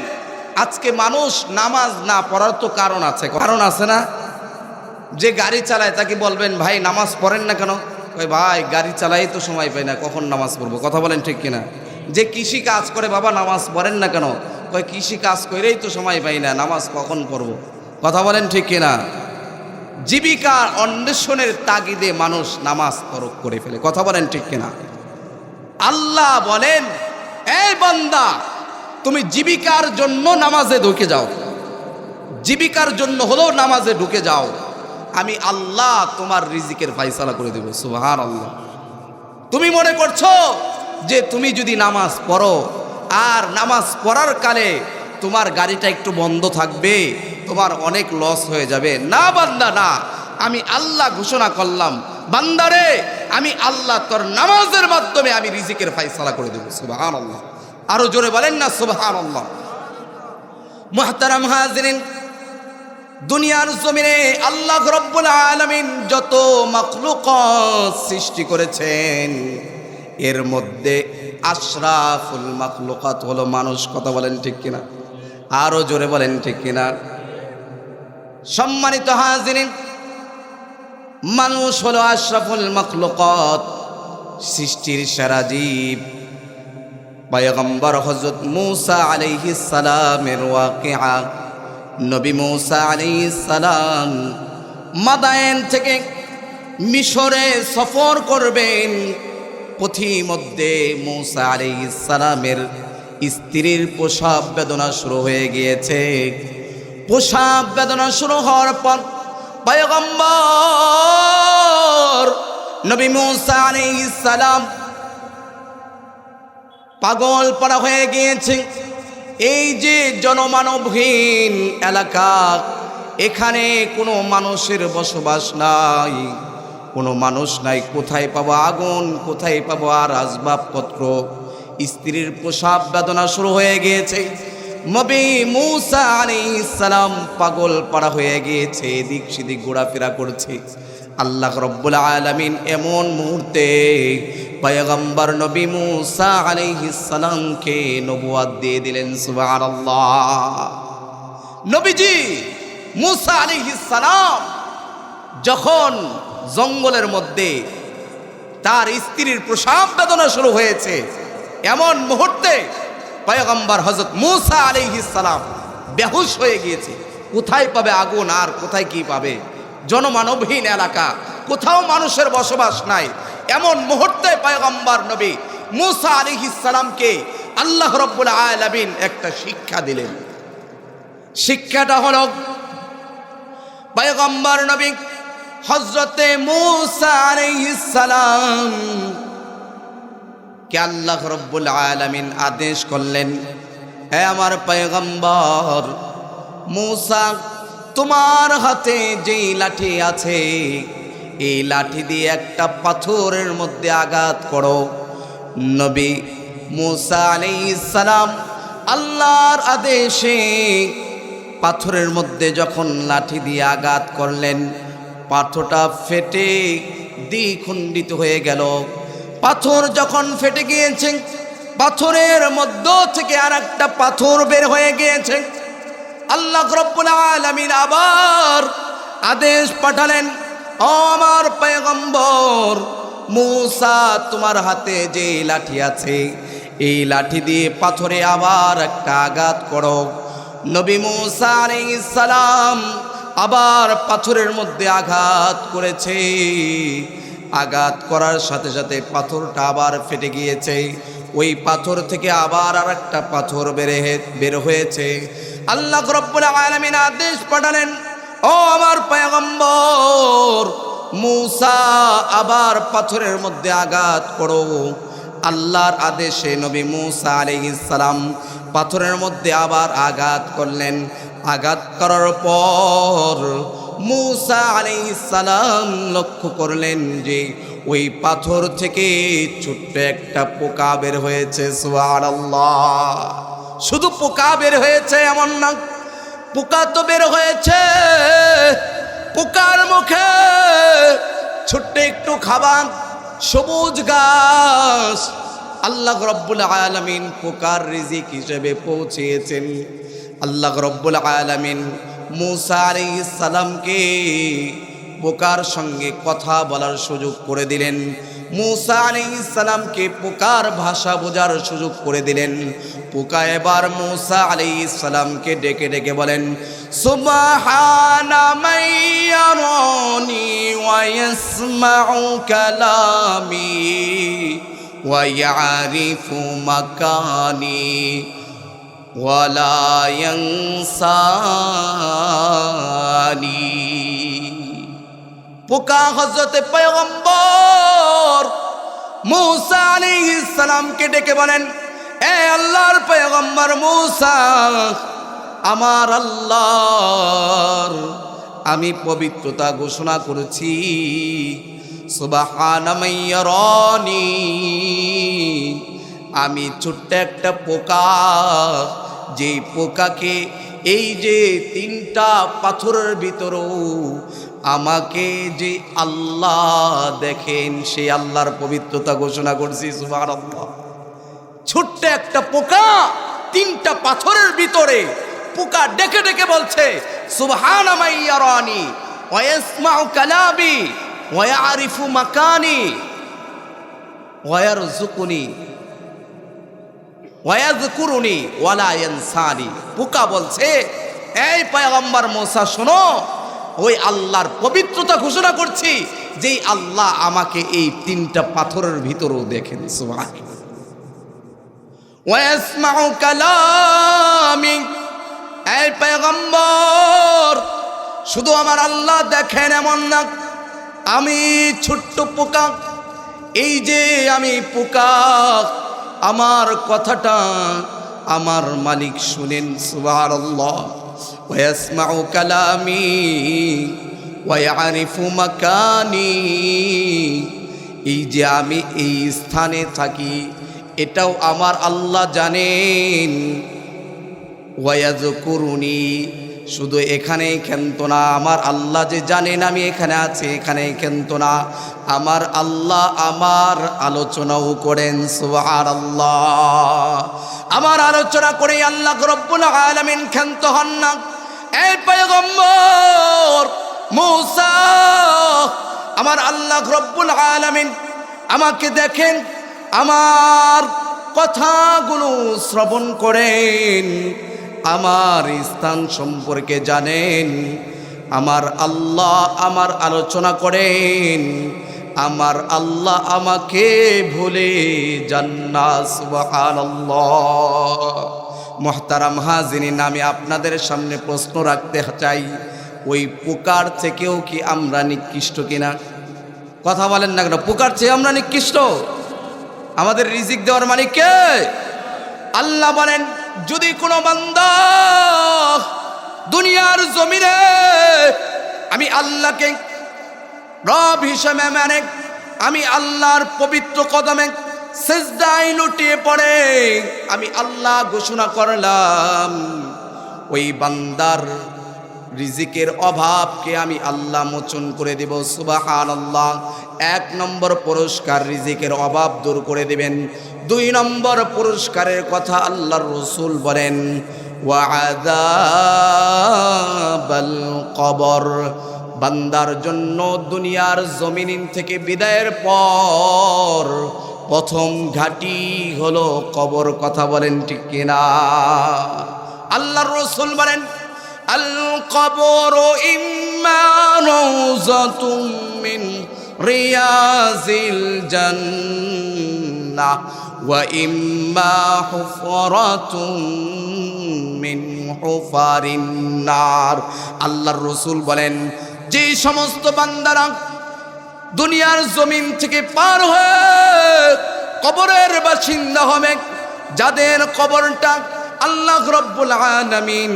আজকে মানুষ নামাজ না পড়ার তো কারণ আছে না? যে গাড়ি চালায় তাকে বলবেন, ভাই নামাজ পড়েন না কেন? কই ভাই গাড়ি চালাই তো সময় পাই না, কখন নামাজ পড়বো? কথা বলেন ঠিক কিনা? যে কৃষি কাজ করে, বাবা নামাজ পড়েন না কেন? কই কৃষি কাজ করেই তো সময় পাই না, নামাজ কখন পড়বো? কথা বলেন ঠিক কিনা? জীবিকার অন্বেষণের তাগিদে মানুষ নামাজ তরক করে ফেলে। কথা বলেন ঠিক কিনা? আল্লাহ বলেন, এই বান্দা, তুমি জীবিকার জন্য নামাজে ঢুকে যাও, জীবিকার জন্য হলেও নামাজে ঢুকে যাও, আমি আল্লাহ তোমার রিজিকের ফায়সালা করে দেব। সুবহানাল্লাহ। তুমি মনে করছো যে তুমি যদি নামাজ পড়ো আর নামাজ পড়ার কালে তোমার গাড়িটা একটু বন্ধ থাকবে, তোমার অনেক লস হয়ে যাবে। না বান্দা, না, আমি আল্লাহ ঘোষণা করলাম, বান্দারে আমি আল্লাহ তোর নামাজের মাধ্যমে আমি রিজিকের ফায়সালা করে দেব। সুবহানাল্লাহ। আরো জোরে বলেন না সুবহানাল্লাহ। মুহতারাম হাজিরিন, দুনিয়ার জমিনে আল্লাহ রাব্বুল আলামিন যত মাখলুকাত সৃষ্টি করেছেন, এর মধ্যে আশরাফুল মাখলুকাত হলো মানুষ। কথা বলেন ঠিক কিনা? আরো জোরে বলেন ঠিক কিনা? সম্মানিত হাজিরিন, মানুষ হলো আশরাফুল মাখলুকাত, সৃষ্টির সেরা জীব। পয়গম্বর হযরত মূসা আলাইহিস সালামের ওয়াকিয়া, নবী মূসা আলাইহিস সালাম মাদায়েন থেকে মিশরে সফর করবেন। পথিমধ্যে মূসা আলাইহিস সালামের স্ত্রীর প্রসব বেদনা শুরু হয়ে গিয়েছে। প্রসব বেদনা শুরু হওয়ার পর পয়গম্বর নবী মূসা আলাইহিস সালাম পাগল পাড়া হয়ে গিয়েছে। এই যে জনমানবহীন এলাকা, এখানে কোনো মানুষের বসবাস নাই, কোনো মানুষ নাই। কোথায় পাবো আগুন, কোথায় পাবো আর আসবাবপত্র? স্ত্রীর প্রসব বেদনা শুরু হয়ে গিয়েছে। নবী মূসা আলাইহিস সালাম পাগল পাড়া হয়ে গিয়েছে, এদিক সেদিক ঘোরাফেরা করছে। আল্লাহ রাব্বুল আলামিন এমন মুহূর্তে পয়গম্বর নবী মূসা আলাইহিস সালামকে নবুয়ত দিয়ে দিলেন। সুবহানাল্লাহ। নবীজি মূসা আলাইহিস সালাম যখন জঙ্গলের মধ্যে তার স্ত্রীর প্রসব বেদনা শুরু হয়েছে, এমন মুহূর্তে পয়গম্বর হযরত মূসা আলাইহিস সালাম বেহুশ হয়ে গিয়েছে। কোথায় পাবে আগুন আর কোথায় কি পাবে? জনমানবহীন এলাকা, কোথাও মানুষের বসবাস নাই। এমন মুহূর্তে পয়গম্বর নবী মূসা আলাইহিস সালামকে আল্লাহ রাব্বুল আলামিন একটা শিক্ষা দিলেন। শিক্ষাটা হলো, পয়গম্বর নবী হযরতে মূসা আলাইহিস সালাম কে আল্লাহ রাব্বুল আলামিন আদেশ করলেন, হে আমার পয়গম্বর মূসা, তোমার হাতে যেই লাঠি আছে এই লাঠি দিয়ে একটা পাথরের মধ্যে আঘাত করো। নবী মূসা আলাইহিস সালাম আল্লাহর আদেশে পাথরের মধ্যে যখন লাঠি দিয়ে আঘাত করলেন, পাথরটা ফেটে দ্বিখণ্ডিত হয়ে গেল। পাথর যখন ফেটে গিয়েছে, পাথরের মধ্য থেকে আর একটা পাথর বের হয়ে গিয়েছে। আল্লাহ রাব্বুল আলামিন আবার আদেশ পাঠালেন, ও আমার পয়গম্বর মূসা, তোমার হাতে যে লাঠি আছে এই লাঠি দিয়ে পাথরে আবার একটা আঘাত করো। নবী মূসা আলাইহিস সালাম আবার পাথরের মধ্যে আঘাত করেছে। আঘাত করার সাথে সাথে পাথরটা আবার ফেটে গিয়েছে। ওই পাথর থেকে আবার আর একটা পাথর বের হয়েছে। আল্লাহ রাব্বুল আলামিন আদেশ পাঠালেন, ও আমার পয়গম্বর মূসা, আবার পাথরের মধ্যে আঘাত করো। আল্লাহর আদেশে নবী মূসা আলাইহিস সালাম পাথরের মধ্যে আবার আঘাত করলেন। আঘাত করার পর মূসা আলাইহিস সালাম লক্ষ্য করলেন যে ওই পাথর থেকে ছোট্ট একটা পোকা বের হয়েছে। সুবহানাল্লাহ! শুধু পোকা বের হয়েছে এমন না, পোকা তো বের হয়েছে, পোকার মুখে ছোট্ট একটু খাবার, সবুজ ঘাস আল্লাহ রাব্বুল আলামিন পোকার রিজিক হিসেবে পৌঁছেছেন। আল্লাহ রাব্বুল আলামিন মূসা আলাইহিস সালামকে পোকার সঙ্গে কথা বলার সুযোগ করে দিলেন। মূসা আলাইহিস সালামকে পোকার ভাষা বোঝার সুযোগ করে দিলেন। পোকা এবার মূসা আলাইহিস সালামকে ডেকে ডেকে বলেন, সুবহানা মান ইয়ারানি ওয়া ইয়াসমাউ কালামি ওয়া ইয়ারিফু মাকানি ওয়া লা ইয়ানসানি। পোকা হযরতে পয়গম্বর মূসা আলাইহিস সালামকে ডেকে বলেন, এ আল্লাহর পয়গম্বর মূসা, আমার আল্লাহর আমি পবিত্রতা ঘোষণা করেছি। সুবহানা মান ইয়ারানি, আমি ছোট্ট একটা পোকা, যেই পোকাকে এই যে তিনটা পাথরের ভিতরেও আমাকে যে আল্লাহ দেখেন, সেই আল্লাহর পবিত্রতা ঘোষণা করছি। সুবহানাল্লাহ! ছোট্ট একটা পোকা তিনটা পাথরের ভিতরে, পোকা ডেকে ডেকে বলছে, সুবহানা মান ইয়ারানি ওয়া ইয়াসমাউ কালামি ওয়া ইয়ারিফু মাকানি ওয়া ইয়ারযুকুনি ওয়া ইয়াযকুরুনি ওয়া লা ইয়ানসানি। পোকা বলছে, এই পয়গম্বর মূসা শোনো, ওই আল্লাহর পবিত্রতা ঘোষণা করছি যেই আল্লাহ আমাকে এই তিনটা পাথরের ভিতরেও দেখেন। সুবহানাল্লাহ! ওয়া ইয়াসমাউ কালামি, এই পয়গম্বর শুধু আমার আল্লাহ দেখেন এমন না, আমি ছোট্ট পোকা, এই যে আমি পোকা, আমার কথাটা আমার মালিক শুনেন। সুবহানাল্লাহ! ওয়া ইয়াসমাউ কালামি ওয়া ইয়ারিফু মাকানি, এই যে আমি এই স্থানে থাকি এটাও আমার আল্লাহ জানেন। ওয়া ইয়াযকুরুনি, শুধু এখানেই ক্ষান্ত না, আমার আল্লাহ যে জানেন আমি এখানে আছি এখানেই ক্ষান্ত না, আমার আল্লাহ আমার আলোচনাও করেন। সুবহানাল্লাহ! আমার আলোচনা করে আল্লাহ রাব্বুল আলামিন ক্ষান্ত হন না। এই পয়গম্বর মূসা, আমার আল্লাহ রাব্বুল আলামিন আমাকে দেখেন, আমার কথাগুলো শ্রবণ করেন, আমার স্থান সম্পর্কে জানেন, আমার আল্লাহ আমার আলোচনা করেন, আমার আল্লাহ আমাকে ভুলে যান না। সুবহানাল্লাহ! মুহতারাম হাজিরিন, আমি আপনাদের সামনে প্রশ্ন রাখতে চাই, ওই পোকার থেকেও কি আমরা নিকৃষ্ট কিনা? কথা বলেন না কেন? পোকার চেয়ে আমরা নিকৃষ্ট? আমাদের রিজিক দেওয়ার মালিক কে? আল্লাহ বলেন, যদি কোনো বান্দা দুনিয়ার জমিনে আমি আল্লাহকে রব হিসেবে মানে আমি আল্লাহর পবিত্র কদমে সিজদায় লুটিয়ে পড়ে আমি আল্লাহ ঘোষণা করলাম ওই বান্দার রিজিকের অভাবকে আমি আল্লাহ মোচন করে দেব। সুবহানাল্লাহ। 1 নম্বর পুরস্কার রিজিকের অভাব দূর করে দিবেন। 2 নম্বর পুরস্কারের কথা আল্লাহর রাসূল বলেন ওয়াআযাবাল কবর, বান্দার জন্য দুনিয়ার জমিন থেকে বিদায়ের পর প্রথম ঘাটি হলো কবর। কথা বলেন ঠিক কিনা? আল্লাহর রাসূল বলেন আল কবরু ইম্মা রাউযাতুম মিন রিয়াজিল জান্নাহ ওয়া ইম্মা হুফরাতুম মিন হুফারিন নার। আল্লাহর রাসূল বলেন যে সমস্ত বান্দারা দুনিয়ার জমিন থেকে পার হয়ে কবরের বাসিন্দা হবে, যাদের কবরটা আল্লাহ রাব্বুল আলামিন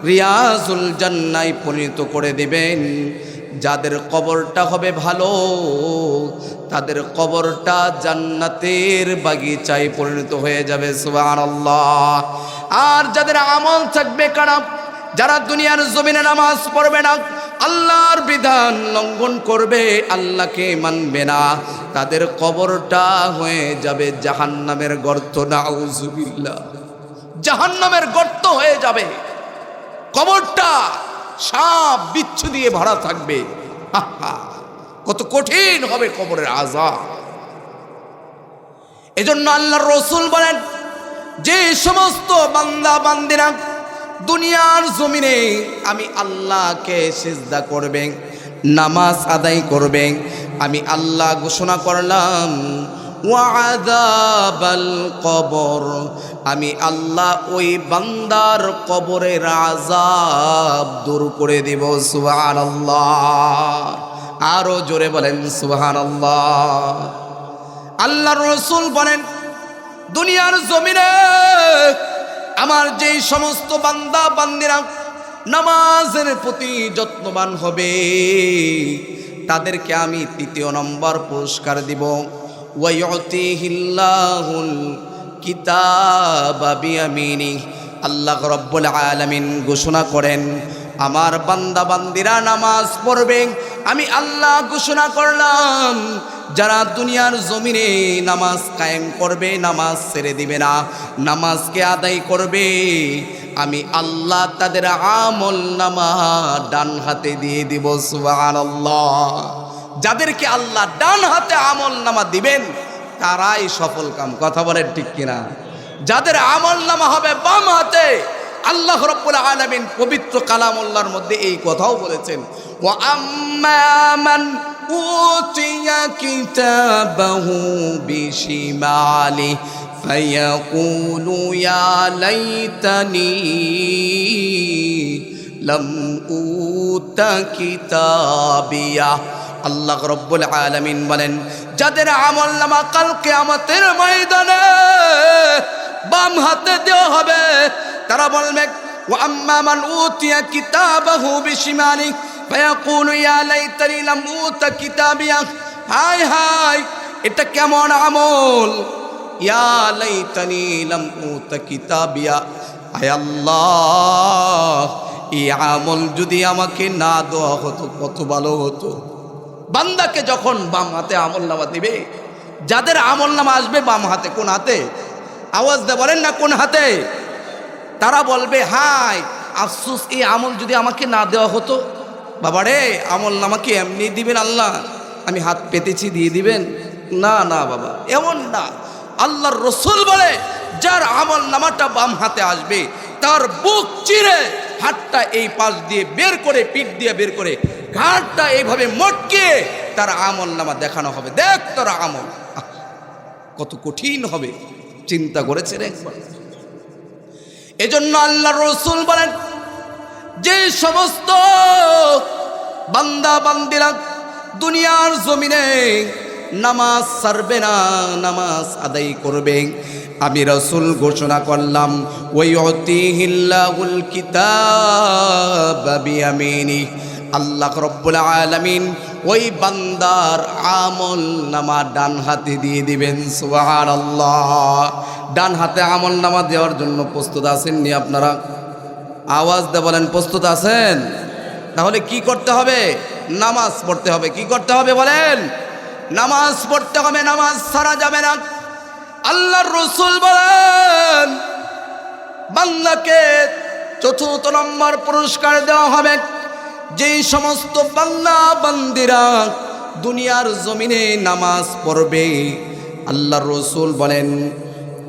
রিয়াজুল জান্নায় পরিণত করে দিবেন, যাদের কবরটা হবে ভালো তাদের কবরটা জান্নাতের বাগিচায় পরিণত হয়ে যাবে। সুবহানাল্লাহ। আর যাদের আমল থাকবে খারাপ, যারা দুনিয়ার জমিনে নামাজ পড়বে না, আল্লাহর বিধান লঙ্ঘন করবে, আল্লাহকে মানবে না, তাদের কবরটা হয়ে যাবে জাহান্নামের গর্ত। নাউযুবিল্লাহ। জাহান্নামের গর্ত হয়ে যাবে কবরটা, সাপ বিচ্ছু দিয়ে ভরা থাকবে। কত কঠিন হবে কবরের আযাব। এজন্য আল্লাহর রাসূল বলেন যে সমস্ত বান্দা বান্দিরা দুনিয়ার জমিনে আমি আল্লাহকে সিজদা করবে, নামাজ আদায় করবে, আমি আল্লাহ ঘোষণা করলাম ওয়াআযাবাল কবর, আমি আল্লাহ ওই বান্দার কবরের আযাব দূর করে দেব। সুবহানাল্লাহ। আরো জোরে বলেন সুবহানাল্লাহ। আল্লাহর রাসূল বলেন দুনিয়ার জমিনে আমার যেই সমস্ত বান্দা বান্দিরা নামাজের প্রতি যত্নবান হবে তাদেরকে আমি 3 নম্বর পুরস্কার দিব। ওয়ায়ুতিহিল্লাহুল কিতাবা বিয়ামিনিহি, আল্লাহ রাব্বুল আলামিন ঘোষণা করেন আমার বান্দা বান্দিরা নামাজ পড়বে, আমি আল্লাহ ঘোষণা করলাম যারা দুনিয়ার জমিনে নামাজ কায়েম করবে, নামাজ ছেড়ে দিবে না, নামাজকে আদায় করবে, আমি আল্লাহ তাদের আমল নামা ডান হাতে দিয়ে দিব। সুবহানাল্লাহ। যাদেরকে আল্লাহ ডান হাতে আমল নামা দিবেন তারাই সফল কাম। কথা বলেন ঠিক কিনা? যাদের আমল নামা হবে বাম হাতে, আল্লাহ রাব্বুল আলামিন পবিত্র কালামুল্লাহর মধ্যে এই কথাও বলেছেন ওয়া আম্মা মান উতিয়া কিতাবাহু বিশিমালি ফায়াকুলু ইয়া লাইতানি লাম উতা কিতাবিয়া। আল্লাহ রাব্বুল আলামিন বলেন যাদের আমলনামা কাল কিয়ামতের ময়দানে বাম হাতে দেওয়া হবে তারা বলবে ওয়া আম্মা মান উতিয়া কিতাবাহু বিশিমালি ফায়াকুলু ইয়া লাইতানি লাম উতা কিতাবিয়া। হায় হায়, এটা কেমন আমল! ইয়া লাইতানি লাম উতা কিতাবিয়া। আয় আল্লাহ, এই আমল যদি আমাকে না দেওয়া হতো কত ভালো হতো। বান্দাকে যখন বাম হাতে আমলনামা দিবে, যাদের আমলনামা আসবে বাম হাতে, কোন হাতে? আওয়াজ দিয়ে বলেন না কোন হাতে? তারা বলবে হায় আফসোস, এই আমল যদি আমাকে না দেওয়া হতো। বাবারে, আমলনামা কি এমনি দিবেন আল্লাহ? আমি হাত পেতেছি দিয়ে দিবেন? না না বাবা, এমন না। আল্লাহর রাসূল বলে যার আমলনামাটা বাম হাতে আসবে তার বুক চিরে হাতটা এই পাশ দিয়ে বের করে, পিঠ দিয়ে বের করে, ঘাটটা এইভাবে মটকে তার আমলনামা দেখানো হবে। দেখ তোর আমল কত কঠিন হবে, চিন্তা করেছেন একবার? এজন্য আল্লাহর রাসূল বলেন যে সমস্ত বান্দা বান্দিরা দুনিয়ার জমিনে নামাজ ছাড়বে না, নামাজ আদায় করবে। আমি রাসূল ঘোষণা করলাম ওয়ায়ুতিহিল্লাহুল কিতাবা বিয়ামিনি, আল্লাহ রব্বুল আলামিন ওই বান্দার আমল নামা ডান হাতে দিয়ে দিবেন। সুবহানাল্লাহ। ডান হাতে আমল নামা দেওয়ার জন্য প্রস্তুত আছেন নি আপনারা? আওয়াজ দিয়ে বলেন প্রস্তুত আছেন? তাহলে কি করতে হবে? নামাজ পড়তে হবে। কি করতে হবে বলেন? নামাজ পড়তে হবে, নামাজ ছাড়া যাবে না। আল্লাহর রাসূল বলেন বান্দাকে চতুর্থ নম্বর পুরস্কার দেওয়া হবে যেই সমস্ত বান্দা বান্দিরা দুনিয়ার জমিনে নামাজ পড়বে। আল্লাহর রাসূল বলেন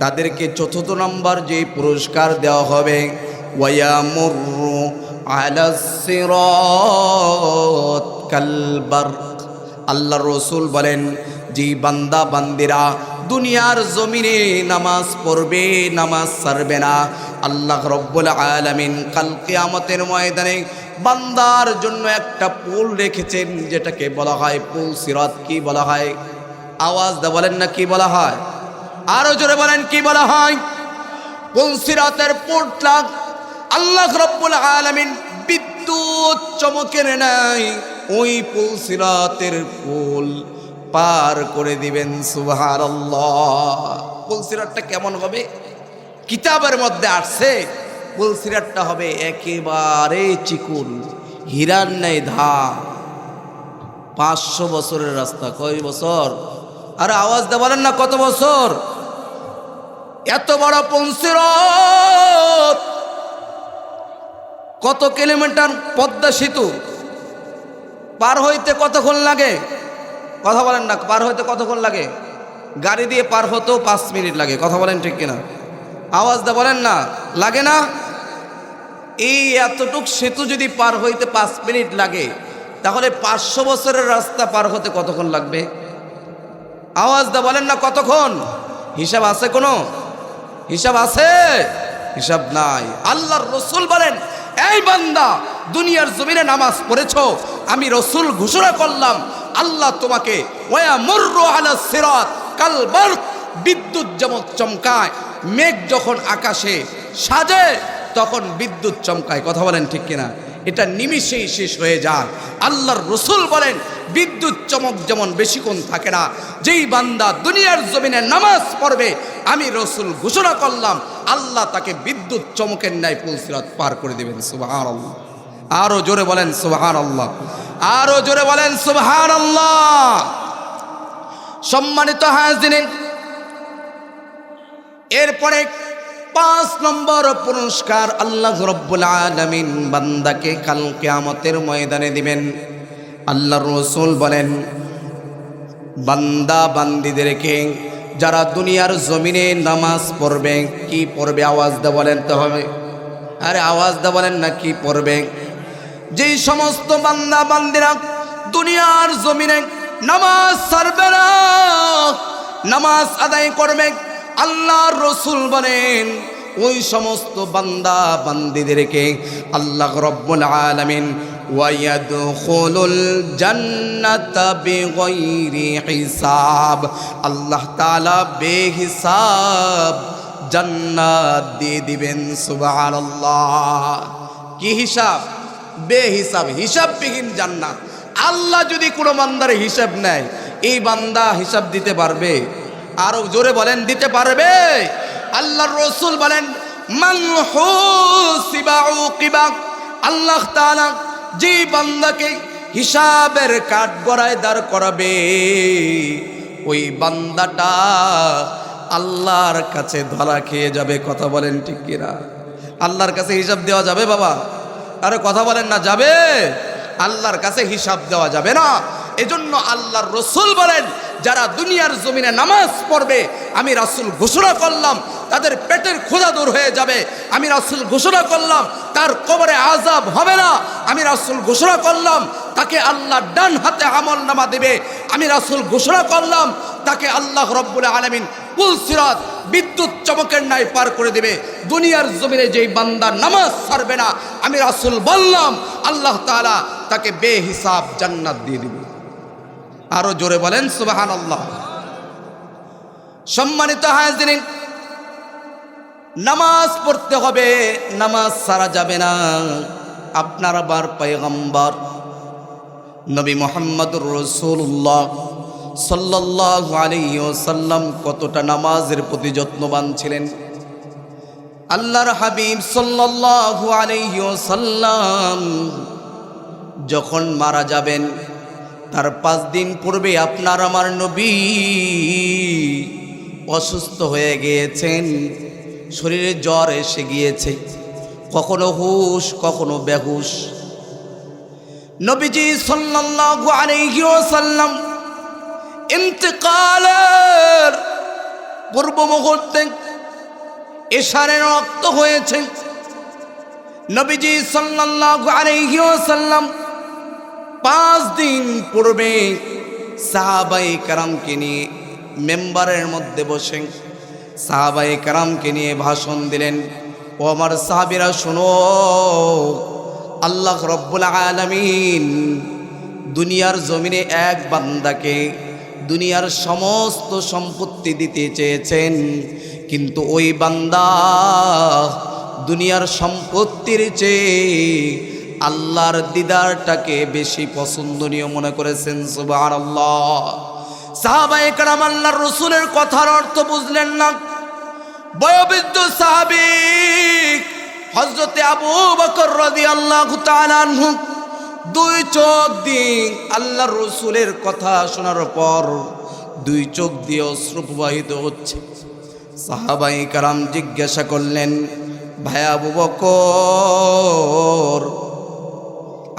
তাদেরকে চতুর্থ নম্বর যে পুরস্কার দেওয়া হবে ওয়ায়ামুরু আলাস সিরাত কাল বারক। আল্লাহর রাসূল বলেন যে বান্দা বান্দিরা দুনিয়ার জমিনে নামাজ পড়বে, নামাজ ছাড়বে না, আল্লাহ রব্বুল আলামিন কাল কিয়ামতের ময়দানে বান্দার জন্য একটা পুল রেখেছেন যেটাকে বলা হয় পুল সিরাত। কি বলা হয়? আওয়াজ দা বলেন না কি বলা হয়? আরো জোরে বলেন কি বলা হয়? পুল সিরাতের পুলটা আল্লাহ রব্বুল আলামিন বিদ্যুৎ চমকের নাই ওই পুল সিরাতের পুল পার করে দিবেন। সুবহানাল্লাহ। পুল সিরাতটা কেমন হবে? কিতাবের মধ্যে আসছে পুল সিরাতটা হবে একেবারে চিকুন, হীরার ন্যায় ধার। 500 বছরের রাস্তা। কয় বছর? আরে আওয়াজ দিয়ে বলেন না কত বছর? এত বড় পুল সিরাত। কত কিলোমিটার পদ্মা সেতু পার হইতে কতক্ষণ লাগে? কথা বলেন না, পার হইতে কতক্ষণ লাগে? গাড়ি দিয়ে পার হতেও 5 মিনিট লাগে। কথা বলেন ঠিক কিনা? আওয়াজ দা বলেন না, লাগে না? এই এতটুক সেতু যদি পার হইতে 5 মিনিট লাগে তাহলে 500 বছরের রাস্তা পার হতে কতক্ষণ লাগবে? আওয়াজ দা বলেন না কতক্ষণ? হিসাব আছে? কোনো হিসাব আছে? হিসাব নাই। আল্লাহর রাসূল বলেন এই বান্দা দুনিয়ার জমিনে নামাজ পড়েছো, আমি রাসূল ঘোষণা করলাম আল্লাহ তোমাকে ওয়ায়ামুরু আলাস সিরাত কাল বারক, বিদ্যুৎ যেমন চমকায়, মেঘ যখন আকাশে সাজে তখন বিদ্যুৎ চমকায়। কথা বলেন ঠিক কিনা? এটা নিমিষেই শেষ হয়ে যায়। আল্লাহর রাসূল বলেন বিদ্যুৎ চমক যেমন বেশিক্ষণ থাকে না, যেই বান্দা দুনিয়ার জমিনে নামাজ পড়বে আমি রাসূল ঘোষণা করলাম আল্লাহ তাকে বিদ্যুৎ চমকের ন্যায় পুল সিরাত পার করে দেবেন। সুবহানাল্লাহ। আরো জোরে বলেন সুবহানাল্লাহ। আরো জোরে বলেন সুবহানাল্লাহ। সম্মানিত হাজিরিন, এরপরে 5 নম্বর পুরস্কার আল্লাহ রব্বুল আলামিন বান্দাকে কাল কিয়ামতের ময়দানে দিবেন। আল্লাহর রাসূল বলেন বান্দা বান্দীদেরকে যারা দুনিয়ার জমিনে নামাজ পড়বে, কি পড়বে? আওয়াজ দা বলেন তো হবে। আরে আওয়াজ দা বলেন না কি পড়বে? যেই সমস্ত বান্দা বান্দীরা দুনিয়ার জমিনে নামাজ ছাড়বে না, নামাজ আদায় করবে, আল্লাহর রাসূল বলেন ওই সমস্ত বান্দা বান্দীদেরকে আল্লাহ রব্বুল আলামিন ওয়ায়াদখুলুল জান্নাতা বিগাইরি হিসাব, আল্লাহ তাআলা বেহিসাব জান্নাত দিয়ে দিবেন। সুবহানাল্লাহ। কি হিসাব? বেহিসাব, হিসাববিহীন জান্নাত। আল্লাহ যদি কোনো বান্দার হিসাব নেয় এই বান্দা হিসাব দিতে পারবে? আরো জোরে বলেন দিতে পারবে? আল্লাহর রাসূল বলেন মান হুসিবা উকিবা, আল্লাহ তাআলা যে বান্দাকে হিসাবের কাঠগড়ায় দাঁড় করাবে ওই বান্দাটা আল্লাহর কাছে ধরা খেয়ে যাবে। কথা বলেন ঠিক কিনা? আল্লাহর কাছে হিসাব দেওয়া যাবে বাবা? আরে কথা বলেন না, যাবে? আল্লাহর কাছে হিসাব দেওয়া যাবে না। এজন্য আল্লাহর রাসূল বলেন যারা দুনিয়ার জমিনে নামাজ পড়বে আমি রাসূল ঘোষণা করলাম তাদের পেটের ক্ষুধা দূর হয়ে যাবে। আমি রাসূল ঘোষণা করলাম তার কবরে আযাব হবে না। আমি রাসূল ঘোষণা করলাম তাকে আল্লাহ ডান হাতে আমল নামা দেবে। আমি রাসূল ঘোষণা করলাম তাকে আল্লাহ রব্বুল আলামিন পুল সিরাত বিদ্যুৎ চমকের ন্যায় পার করে দেবে। দুনিয়ার জমিনে যেই বান্দা নামাজ ছাড়বে না আমি রাসূল বললাম আল্লাহ তাআলা তাকে বেহিসাব জান্নাত দিয়ে দেবে। আরো জোরে বলেন সুবহানাল্লাহ। সম্মানিত হাজিরিন, নামাজ পড়তে হবে, নামাজ ছাড়া যাবে না। আপনার আবার পয়গম্বর নবী মুহাম্মদুর রাসূলুল্লাহ সাল্লাল্লাহু আলাইহি ওয়াসাল্লাম কতটা নামাজের প্রতি যত্নবান ছিলেন। আল্লাহর হাবিব সাল্লাল্লাহু আলাইহি ওয়াসাল্লাম যখন মারা যাবেন তার 5 দিন পূর্বে আপনার আমার নবী অসুস্থ হয়ে গিয়েছেন, শরীরে জ্বর এসে গিয়েছে, কখনো হুশ কখনো বেহুশ। নবীজি সাল্লাল্লাহু আলাইহি ওয়াসাল্লাম ইন্তেকালের পূর্ব মুহূর্তে এশারের রক্ত হয়েছে। নবীজি সাল্লাল্লাহু আলাইহি ওয়াসাল্লাম 5 দিন পূর্বে সাহাবায়ে কেরামকে নিয়ে মেম্বারের মধ্যে বসে সাহাবায়ে কেরামকে নিয়ে ভাষণ দিলেন। ও আমার সাহাবীরা শোনো, আল্লাহ রব্বুল আলামিন দুনিয়ার জমিনে এক বান্দাকে দুনিয়ার সমস্ত সম্পত্তি দিতে চেয়েছেন, কিন্তু ওই বান্দা দুনিয়ার সম্পত্তির চেয়ে আল্লাহর দিদারটাকে বেশি পছন্দনীয় মনে করেছেন। সুবহানাল্লাহ। সাহাবায়ে কেরাম আল্লাহর রাসূলের কথার অর্থ বুঝলেন না। বয়োবৃদ্ধ সাহাবী হযরতে আবু বকর রাদিয়াল্লাহু তাআলা আনহু 2 চোখ দিয়ে আল্লাহর রাসূলের কথা শোনার পর 2 চোখ দিয়ে অশ্রু প্রবাহিত হচ্ছে। সাহাবায়ে কেরাম জিজ্ঞাসা করলেন, ভাই আবু বকর,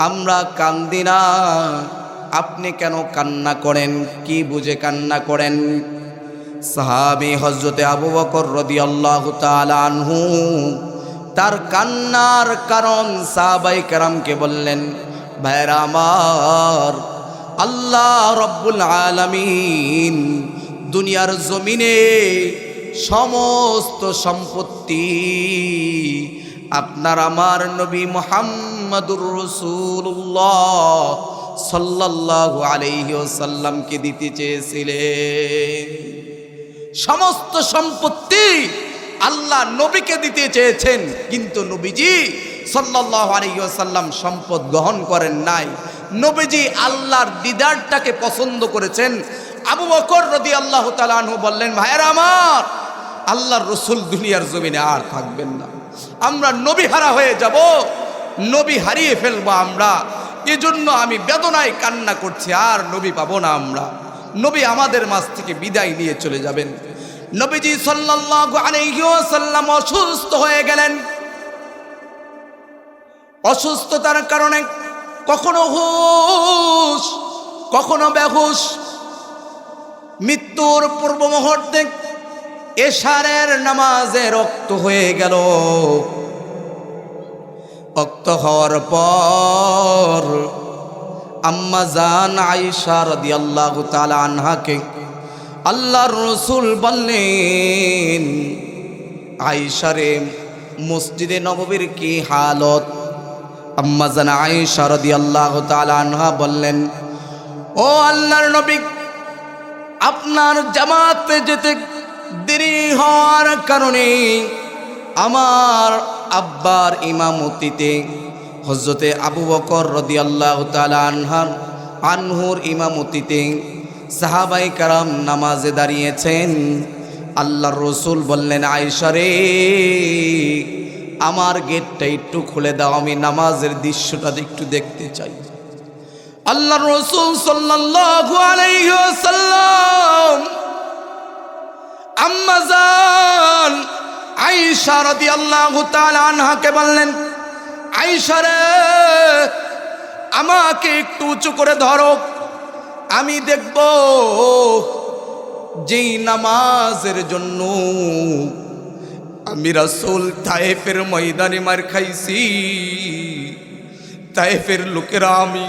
আমরা কান্দি না, আপনি কেন কান্না করেন? কি বুঝে কান্না করেন? সাহাবী হযরতে আবু বকর রাদিয়াল্লাহু তাআলা আনহু তার কান্নার কারণ সাহাবায়ে কেরামকে বললেন, ভাইরা আমার, আল্লাহ রব্বুল আলামিন দুনিয়ার জমিনে সমস্ত সম্পত্তি আপনার আমার নবী মুহাম্মদুর রাসূলুল্লাহ সাল্লাল্লাহু আলাইহি ওয়াসাল্লামকে দিতে চেয়েছিলেন। সমস্ত সম্পত্তি আল্লাহ নবীকে দিতে চেয়েছেন, কিন্তু নবীজি সাল্লাল্লাহু আলাইহি ওয়াসাল্লাম সম্পদ গ্রহণ করেন নাই। নবীজি আল্লাহর দিদারটাকে পছন্দ করেছেন। আবু বকর রাদিয়াল্লাহু তাআলা আনহু বললেন, ভাইরা আমার, আল্লাহর রাসূল দুনিয়ার জমিনে আর থাকবেন না, আমরা নবী হারা হয়ে যাব, নবী হারিয়ে ফেলবো আমরা, এজন্য আমি বেদনায় কান্না করছি, আর নবী পাবো না আমরা, নবী আমাদের মাঝ থেকে বিদায় নিয়ে চলে যাবেন। নবীজি সাল্লাল্লাহু আলাইহি ওয়াসাল্লাম অসুস্থ হয়ে গেলেন। অসুস্থতার কারণে কখনো হুশ কখনো বেহুশ। মৃত্যুর পূর্ব মুহূর্তে এশারের নামাজে রক্ত হয়ে গেল। রক্ত হওয়ার পর আম্মা জান আয়েশা রাদিয়াল্লাহু তাআলা আনহাকে আল্লাহর রাসূল বললেন, আয়েশা রে, মসজিদে নববীর কি হালত? আম্মা জান আয়েশা রাদিয়াল্লাহু তাআলা আনহা বললেন, ও আল্লাহর নবী, আপনার জামাতে যেতে দেরি হওয়ার কারণে আমার আব্বার ইমামতিতে হযরতে আবু বকর রাদিয়াল্লাহু তাআলা আনহুর ইমামতিতে সাহাবায়ে কেরাম নামাজে দাঁড়িয়েছেন। আল্লাহর রাসূল বললেন, আয়েশা রে, আমার গেটটা একটু খুলে দাও, আমি নামাজের দৃশ্যটা একটু দেখতে চাই। আল্লাহর রাসূল সাল্লাল্লাহু আলাইহি ওয়াসাল্লাম আম্মা জান আয়েশা রাদিয়াল্লাহু তাআলা আনহাকে বললেন, আয়েশা রে, আমাকে একটু উঁচু করে ধরো, আমি দেখব যেই নামাজের জন্য আমি রাসূল তায়েফের ময়দানে মার খাইছি, তায়েফের লোকেরা আমি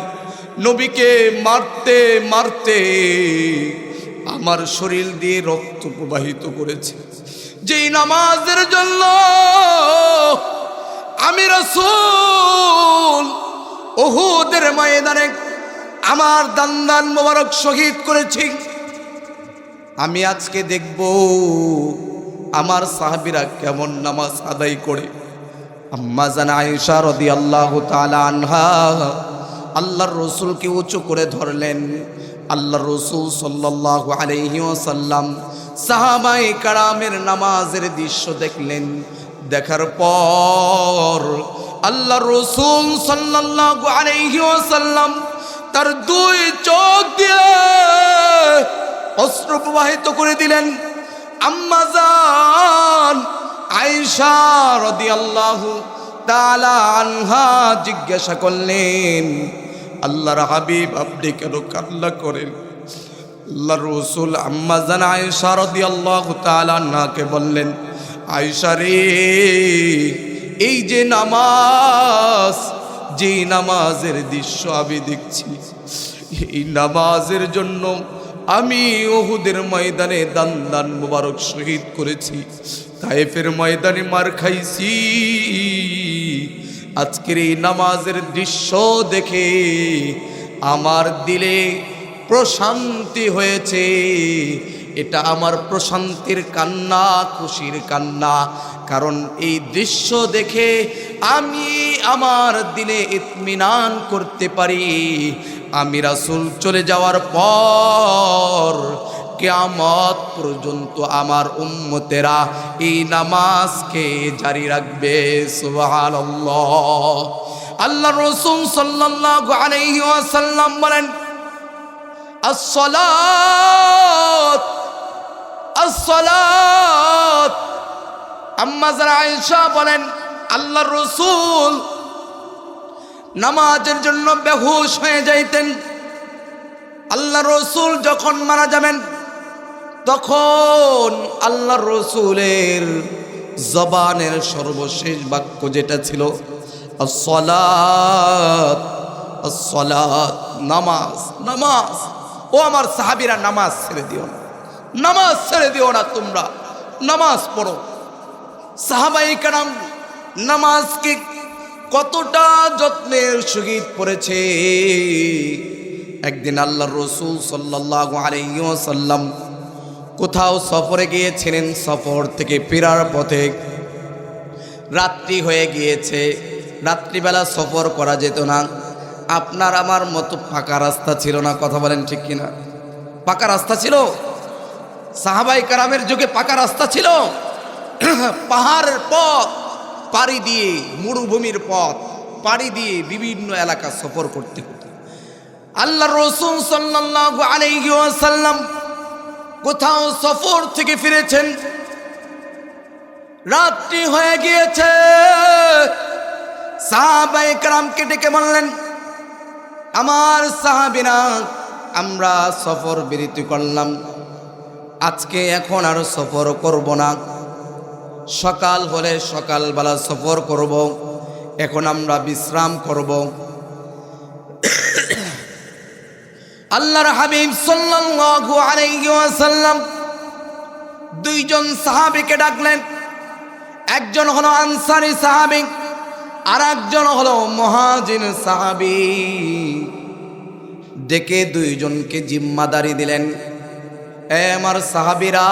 নবীকে মারতে মারতে আমার শরীর দিয়ে রক্ত প্রবাহিত করেছে, যেই নামাজের জন্য আমি রাসূল উহুদের ময়দানে আমার দান্দান মোবারক শহীদ করেছি। আমি আজকে দেখব আমার সাহাবীরা কেমন নামাজ আদায় করে। আম্মা জান আয়েশা রাদিয়াল্লাহু তাআলা আনহা আল্লাহর রাসূলকে উঁচু করে ধরলেন। আল্লাহর রাসূল সাল্লাল্লাহু আলাইহি ওয়াসাল্লাম সাহাবায়ে কেরামের নামাজের দৃশ্য দেখলেন। দেখার পর আল্লাহর রাসূল সাল্লাল্লাহু আলাইহি ওয়াসাল্লাম তার দুই চোখ দিয়ে অশ্রু প্রবাহিত করে দিলেন। আম্মা জান আয়েশা রাদিয়াল্লাহু তাআলা আনহা জিজ্ঞাসা করলেন, আল্লাহর হাবিব আপনি কেন কান্না করেন? আল্লাহর রাসূল আম্মা জান আয়েশা রাদিয়াল্লাহু তাআলা আনহাকে বললেন, আয়েশা রে, এই যে নামাজ, যে নামাজের দৃশ্য আমি দেখছি, এই নামাজের জন্য আমি উহুদের ময়দানে দান মুবারক শহীদ করেছি, তায়েফের ময়দানে মার খাইছি। আজকের এই নামাজের দৃশ্য দেখে আমার দিলে প্রশান্তি হয়েছে। এটা আমার প্রশান্তির কান্না, খুশির কান্না। কারণ এই দৃশ্য দেখে আমি আমার দিলে ইতমিনান করতে পারি, আমি রাসূল চলে যাওয়ার পর কিয়ামত পর্যন্ত আমার উম্মতেরা এই নামাজকে জারি রাখবে। সুবহানাল্লাহ। আল্লাহর রাসূল সাল্লাল্লাহু আলাইহি ওয়াসাল্লাম বলেন, আসসালাত আসসালাত। আম্মা জান আয়েশা বলেন, আল্লাহর রাসূল নামাজের জন্য বেহুশ হয়ে যাইতেন। আল্লাহর রাসূল যখন মারা যাবেন তখন আল্লাহর রাসূলের জবানের সর্বশেষ বাক্য যেটা ছিল আসসালাত আসসালাত, নামাজ নামাজ। ও আমার সাহাবীরা, নামাজ ছেড়ে দিও না, নামাজ ছেড়ে দিও না, তোমরা নামাজ পড়ো। সাহাবায়ে কেরাম নামাজকে কতটা যত্নের সহিত পড়েছে। একদিন আল্লাহর রাসূল সাল্লাল্লাহু আলাইহি ওয়াসাল্লাম কোথাও সফরে গিয়েছিলেন। সফর থেকে ফেরার পথে রাত্রি হয়ে গিয়েছে। রাত্রিবেলা সফর করা যেত না। আপনার আমার মতো পাকা রাস্তা ছিল না, কথা বলেন ঠিক কিনা? পাকা রাস্তা ছিল? সাহাবায়ে কেরামের যুগে পাকা রাস্তা ছিল? পাহাড়ের পথ পাড়ি দিয়ে, মরুভূমির পথ পাড়ি দিয়ে বিভিন্ন এলাকা সফর করতে হতো। আল্লাহর রাসূল সাল্লাল্লাহু আলাইহি ওয়াসাল্লাম কোথাও সফর থেকে ফিরেছেন, রাত্রি হয়ে গিয়েছে। সাহাবায়ে কেরামকে ডেকে বললেন, আমার সাহাবীরা, আমরা সফর বিরতি করলাম, আজকে এখন আর সফর করব না, সকাল হলে সকালবেলা সফর করব, এখন আমরা বিশ্রাম করব। আল্লাহর হাবিব সাল্লাল্লাহু আলাইহি ওয়াসাল্লাম দুইজন সাহাবীকে ডাকলেন। একজন হলো আনসারী সাহাবী, আর একজন হলো মুহাজির সাহাবী। ডেকে দুইজনকে জিম্মাদারি দিলেন, এ আমার সাহাবীরা,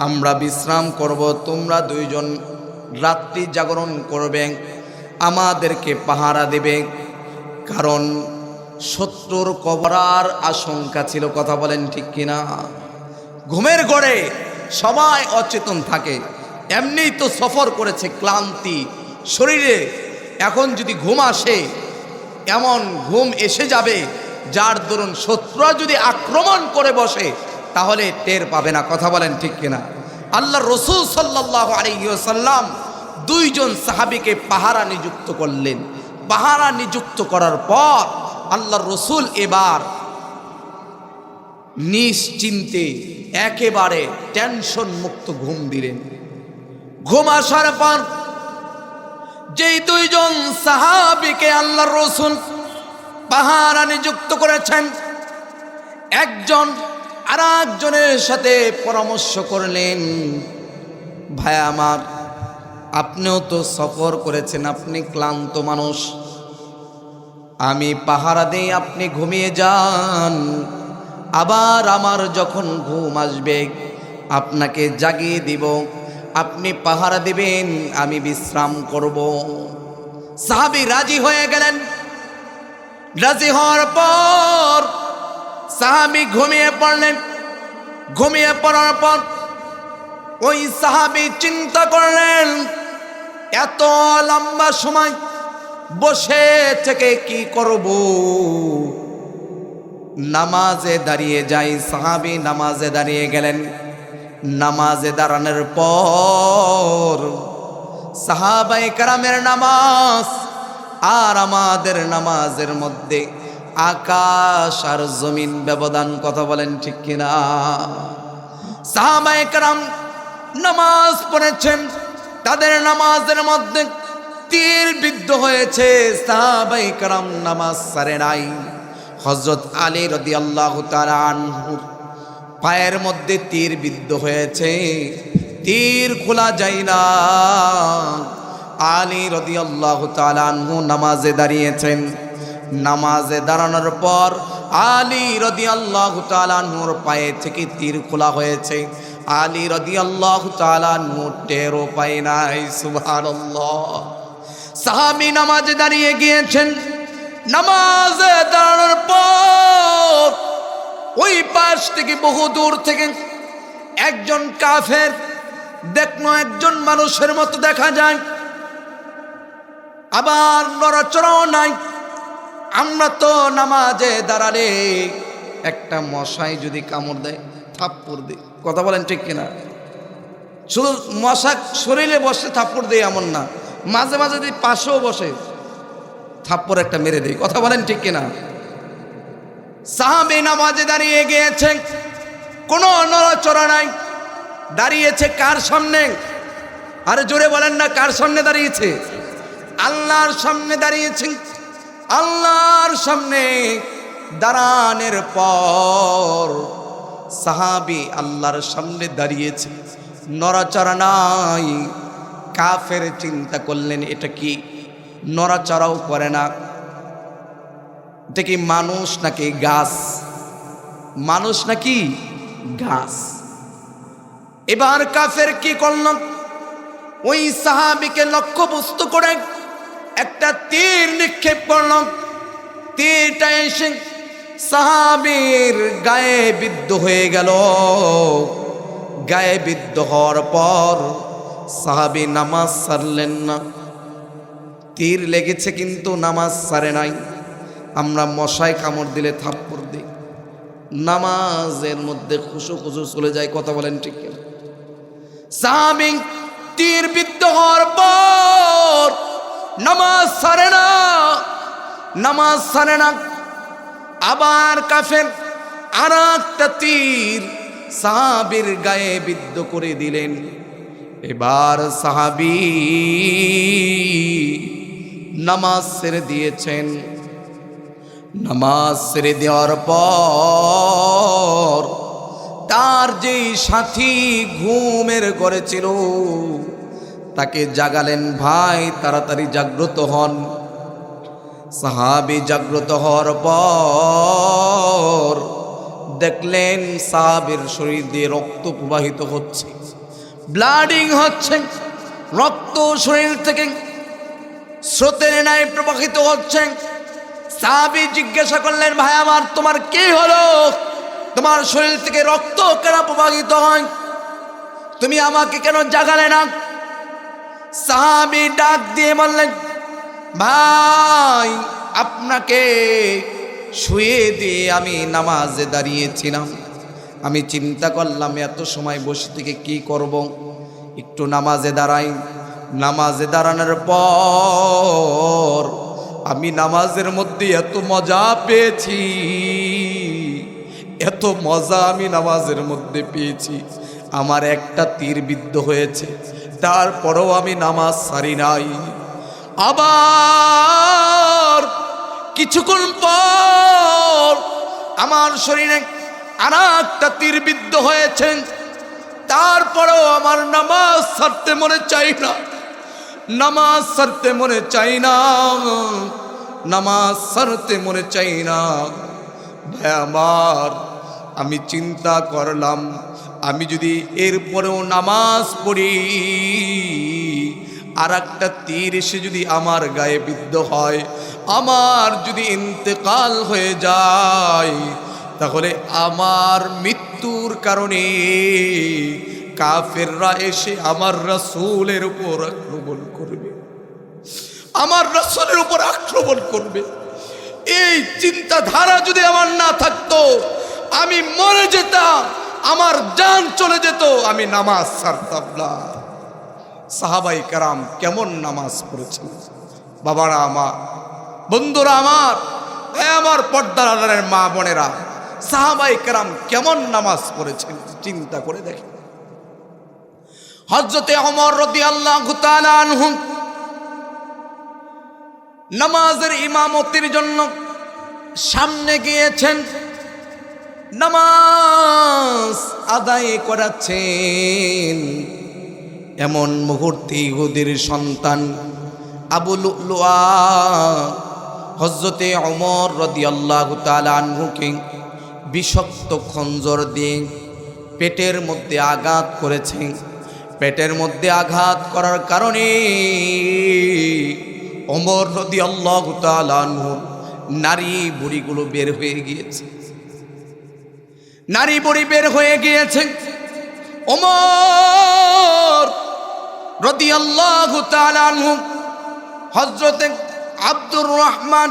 আমরা বিশ্রাম করব, তোমরা দুইজন রাত্রি জাগরণ করবে, আমাদেরকে পাহারা দেবে। কারণ শত্রুর কবরার আশঙ্কা ছিল, কথা বলেন ঠিক কিনা? ঘুমের ঘরে সবাই অচেতন থাকে, এমনিই তো সফর করেছে, ক্লান্তি শরীরে, এখন যদি ঘুম আসে, এমন ঘুম এসে যাবে যার দরুন শত্রুরা যদি আক্রমণ করে বসে তাহলে টের পাবে না, কথা বলেন ঠিক কিনা? আল্লাহর রাসূল সাল্লাল্লাহু আলাইহি ওয়াসাল্লাম দুইজন সাহাবীকে পাহারা নিযুক্ত করলেন। পাহারা নিযুক্ত করার পর আল্লাহর রাসূল এবার নিশ্চিন্তে একেবারে টেনশন মুক্ত ঘুম দিলেন। ঘুম আসার পর যেই দুইজন সাহাবীকে আল্লাহর রাসূল পাহারা নিযুক্ত করেছেন, একজন আর একজনের সাথে পরামর্শ করলেন, ভাই আমার, আপনিও তো সফর করেছেন, আপনি ক্লান্ত মানুষ, আমি পাহারা দেই, আপনি ঘুমিয়ে যান। আবার আমার যখন ঘুম আসবে আপনাকে জাগিয়ে দিব, আপনি পাহারা দিবেন, আমি বিশ্রাম করব। সাহাবী রাজি হয়ে গেলেন। রাজি হওয়ার পর সাহাবী ঘুমিয়ে পড়লেন। ঘুমিয়ে পড়ার পর ওই সাহাবী চিন্তা করলেন, এত লম্বা সময় বসে থেকে কি করব, নামাজে দাঁড়িয়ে যাই। সাহাবী নামাজে দাঁড়িয়ে গেলেন। নামাজে দাঁড়ানোর পর সাহাবায়ে কেরামের নামাজ আর আমাদের নামাজের মধ্যে আকাশ আর জমিন ব্যবধান। কথা বলেন ঠিক কিনা? সাহাবায়ে কেরাম নামাজ পড়েছেন, তাদের নামাজের মধ্যে তীর বিদ্ধ হয়েছে। সাহাবায়ে কেরাম নামাজ ছাড়ে নাই। হযরত আলী রাদিয়াল্লাহু তাআলা আনহুর পায়ের মধ্যে তীর বিদ্ধ হয়েছে, তীর খোলা যায় না। আলী রাদিয়াল্লাহু তাআলা আনহু নামাজে দাঁড়িয়েছেন। নামাজে দাঁড়ানোর পর আলী রাদিয়াল্লাহু তাআলা আনহুর পায়ে থেকে তীর খোলা হয়েছে। আলী রাদিয়াল্লাহু তাআলা আনহু টেরও পায় নাই। সুবহানাল্লাহ। সাহাবী নামাজে দাঁড়িয়ে গিয়েছেন। নামাজে দাঁড়ানোর পর ওই পাশ থেকে, বহু দূর থেকে একজন কাফের দেখলো, একজন মানুষের মতো দেখা যায়, আবার নড়াচড়াও নাই। আমরা তো নামাজে দাঁড়ালে একটা মশাই যদি কামড় দেয় থাপ্পড় দিই। কথা বলেন ঠিক কিনা? শুধু মশা শরীরে বসে থাপ্পড় দেয় এমন না, মাঝে মাঝে যদি পাশেও বসে থাপ্পড় একটা মেরে দেয়। কথা বলেন ঠিক কিনা? সাহাবী নামাজে দাঁড়িয়ে গিয়েছেন, কোনো নড়াচড়া নাই। দাঁড়িয়েছে কার সামনে? আরে জোরে বলেন না, কার সামনে দাঁড়িয়েছে? আল্লাহর সামনে দাঁড়িয়েছেন। আল্লাহর সামনে দাঁড়ানোর পর সাহাবী আল্লাহর সামনে দাঁড়িয়েছে, নড়াচড়া নাই। কাফের চিন্তা করলেন, এটা কি নড়াচড়াও করে না, এটা কি মানুষ নাকি গাছ? মানুষ নাকি গাছ? এবার কাফের কি করল? ওই সাহাবীকে লক্ষ্যবস্তু করে একটা তীর নিক্ষেপ করল। তীরটা এসে সাহাবীর গায়ে বিদ্ধ হয়ে গেল। গায়ে বিদ্ধ হওয়ার পর সাহাবী নামাজ ছাড়লেন না। তীর লেগেছে কিন্তু নামাজ ছাড়ে নাই। আমরা মশায় কামড় দিলে থাপ্পড় দিই, নামাজের মধ্যে খুশু খুশু চলে যায়। কথা বলেন ঠিক কিনা? সাহাবী তীর বিদ্ধ হওয়ার পর নামাজ ছাড়ে না, নামাজ ছাড়ে না। আবার কাফের আর একটা তীর সাহাবীর গায়ে বিদ্ধ করে দিলেন। এবার সাহাবী নামাজ ছেড়ে দিয়েছেন। নামাজ ছেড়ে দেওয়ার পর তার যেই সাথী ঘুমের ঘরে ছিল তাকে জাগালেন, ভাই তাড়াতাড়ি জাগ্রত হন। সাহাবী জাগ্রত হওয়ার পর দেখলেন সাহাবীর শরীর দিয়ে রক্ত প্রবাহিত হচ্ছে, ব্লাডিং হচ্ছে। রক্ত শরীর থেকে স্রোতের ন্যায় প্রবাহিত হচ্ছে। সাহাবী জিজ্ঞাসা করলেন, ভাই আমার তোমার কি হলো? তোমার শরীর থেকে রক্ত কেন প্রবাহিত হয়? তুমি আমাকে কেন জাগালে না? সাহাবী ডাক দিয়ে বললেন, ভাই আপনাকে শুয়ে দিয়ে আমি নামাজে দাঁড়িয়েছিলাম। আমি চিন্তা করলাম এত সময় বসে থেকে কি করব, একটু নামাজে দাঁড়াই। নামাজে দাঁড়ানোর পর আমি নামাজের মধ্যে এত মজা পেয়েছি, এত মজা আমি নামাজের মধ্যে পেয়েছি। আমার একটা তীর বিদ্ধ হয়েছে, তারপরেও আমি নামাজ ছাড়ি নাই। আবার কিছুক্ষণ পর আমার শরীরে আর একটা তীর বিদ্ধ হয়েছে, তারপরেও আমার নামাজ ছাড়তে মনে চাই না, নামাজ ছাড়তে মনে চাই না। নামাজ ছাড়তে মনে চাই না। ভাই আমার, আমি চিন্তা করলাম, আমি যদি এরপরেও নামাজ পড়ি, আর একটা তীর এসে যদি আমার গায়ে বিদ্ধ হয়, আমার যদি ইন্তেকাল হয়ে যায়, তাহলে আমার মৃত্যুর কারণে কাফেররা এসে আমার রাসূলের উপর আক্রমণ করবে, আমার রাসূলের উপর আক্রমণ করবে। এই চিন্তাধারা যদি আমার না থাকতো, আমি মরে যেতাম, আমার জান চলে যেত, আমি নামাজ ছাড়তাম না। সাহাবাই কেরাম কেমন নামাজ পড়েছেন বাবারা আমার, বন্ধুরা আমার, আমার পর্দার আড়ালের মা বোনেরা, সাহাবাই কেরাম কেমন নামাজ পড়েছেন চিন্তা করে দেখেন। হযরতে ওমর রাদিয়াল্লাহু তাআলা আনহু নামাজের ইমামতির জন্য সামনে গিয়েছেন, নামাজ আদায় করাচ্ছেন। এমন মুহূর্তে ইহুদির সন্তান আবু লুলুয়া হযরতে ওমর রাদিয়াল্লাহু তাআলা আনহুকে বিষাক্ত খঞ্জর দিয়ে পেটের মধ্যে আঘাত করেছে। পেটের মধ্যে আঘাত করার কারণে ওমর রাদিয়াল্লাহু তাআলা আনহু নারী বুড়িগুলো বের হয়ে গিয়েছে, নারী বুড়ি বের হয়ে গিয়েছে। ওমর রাদিয়াল্লাহু তাআলা আনহু হযরতে আব্দুর রহমান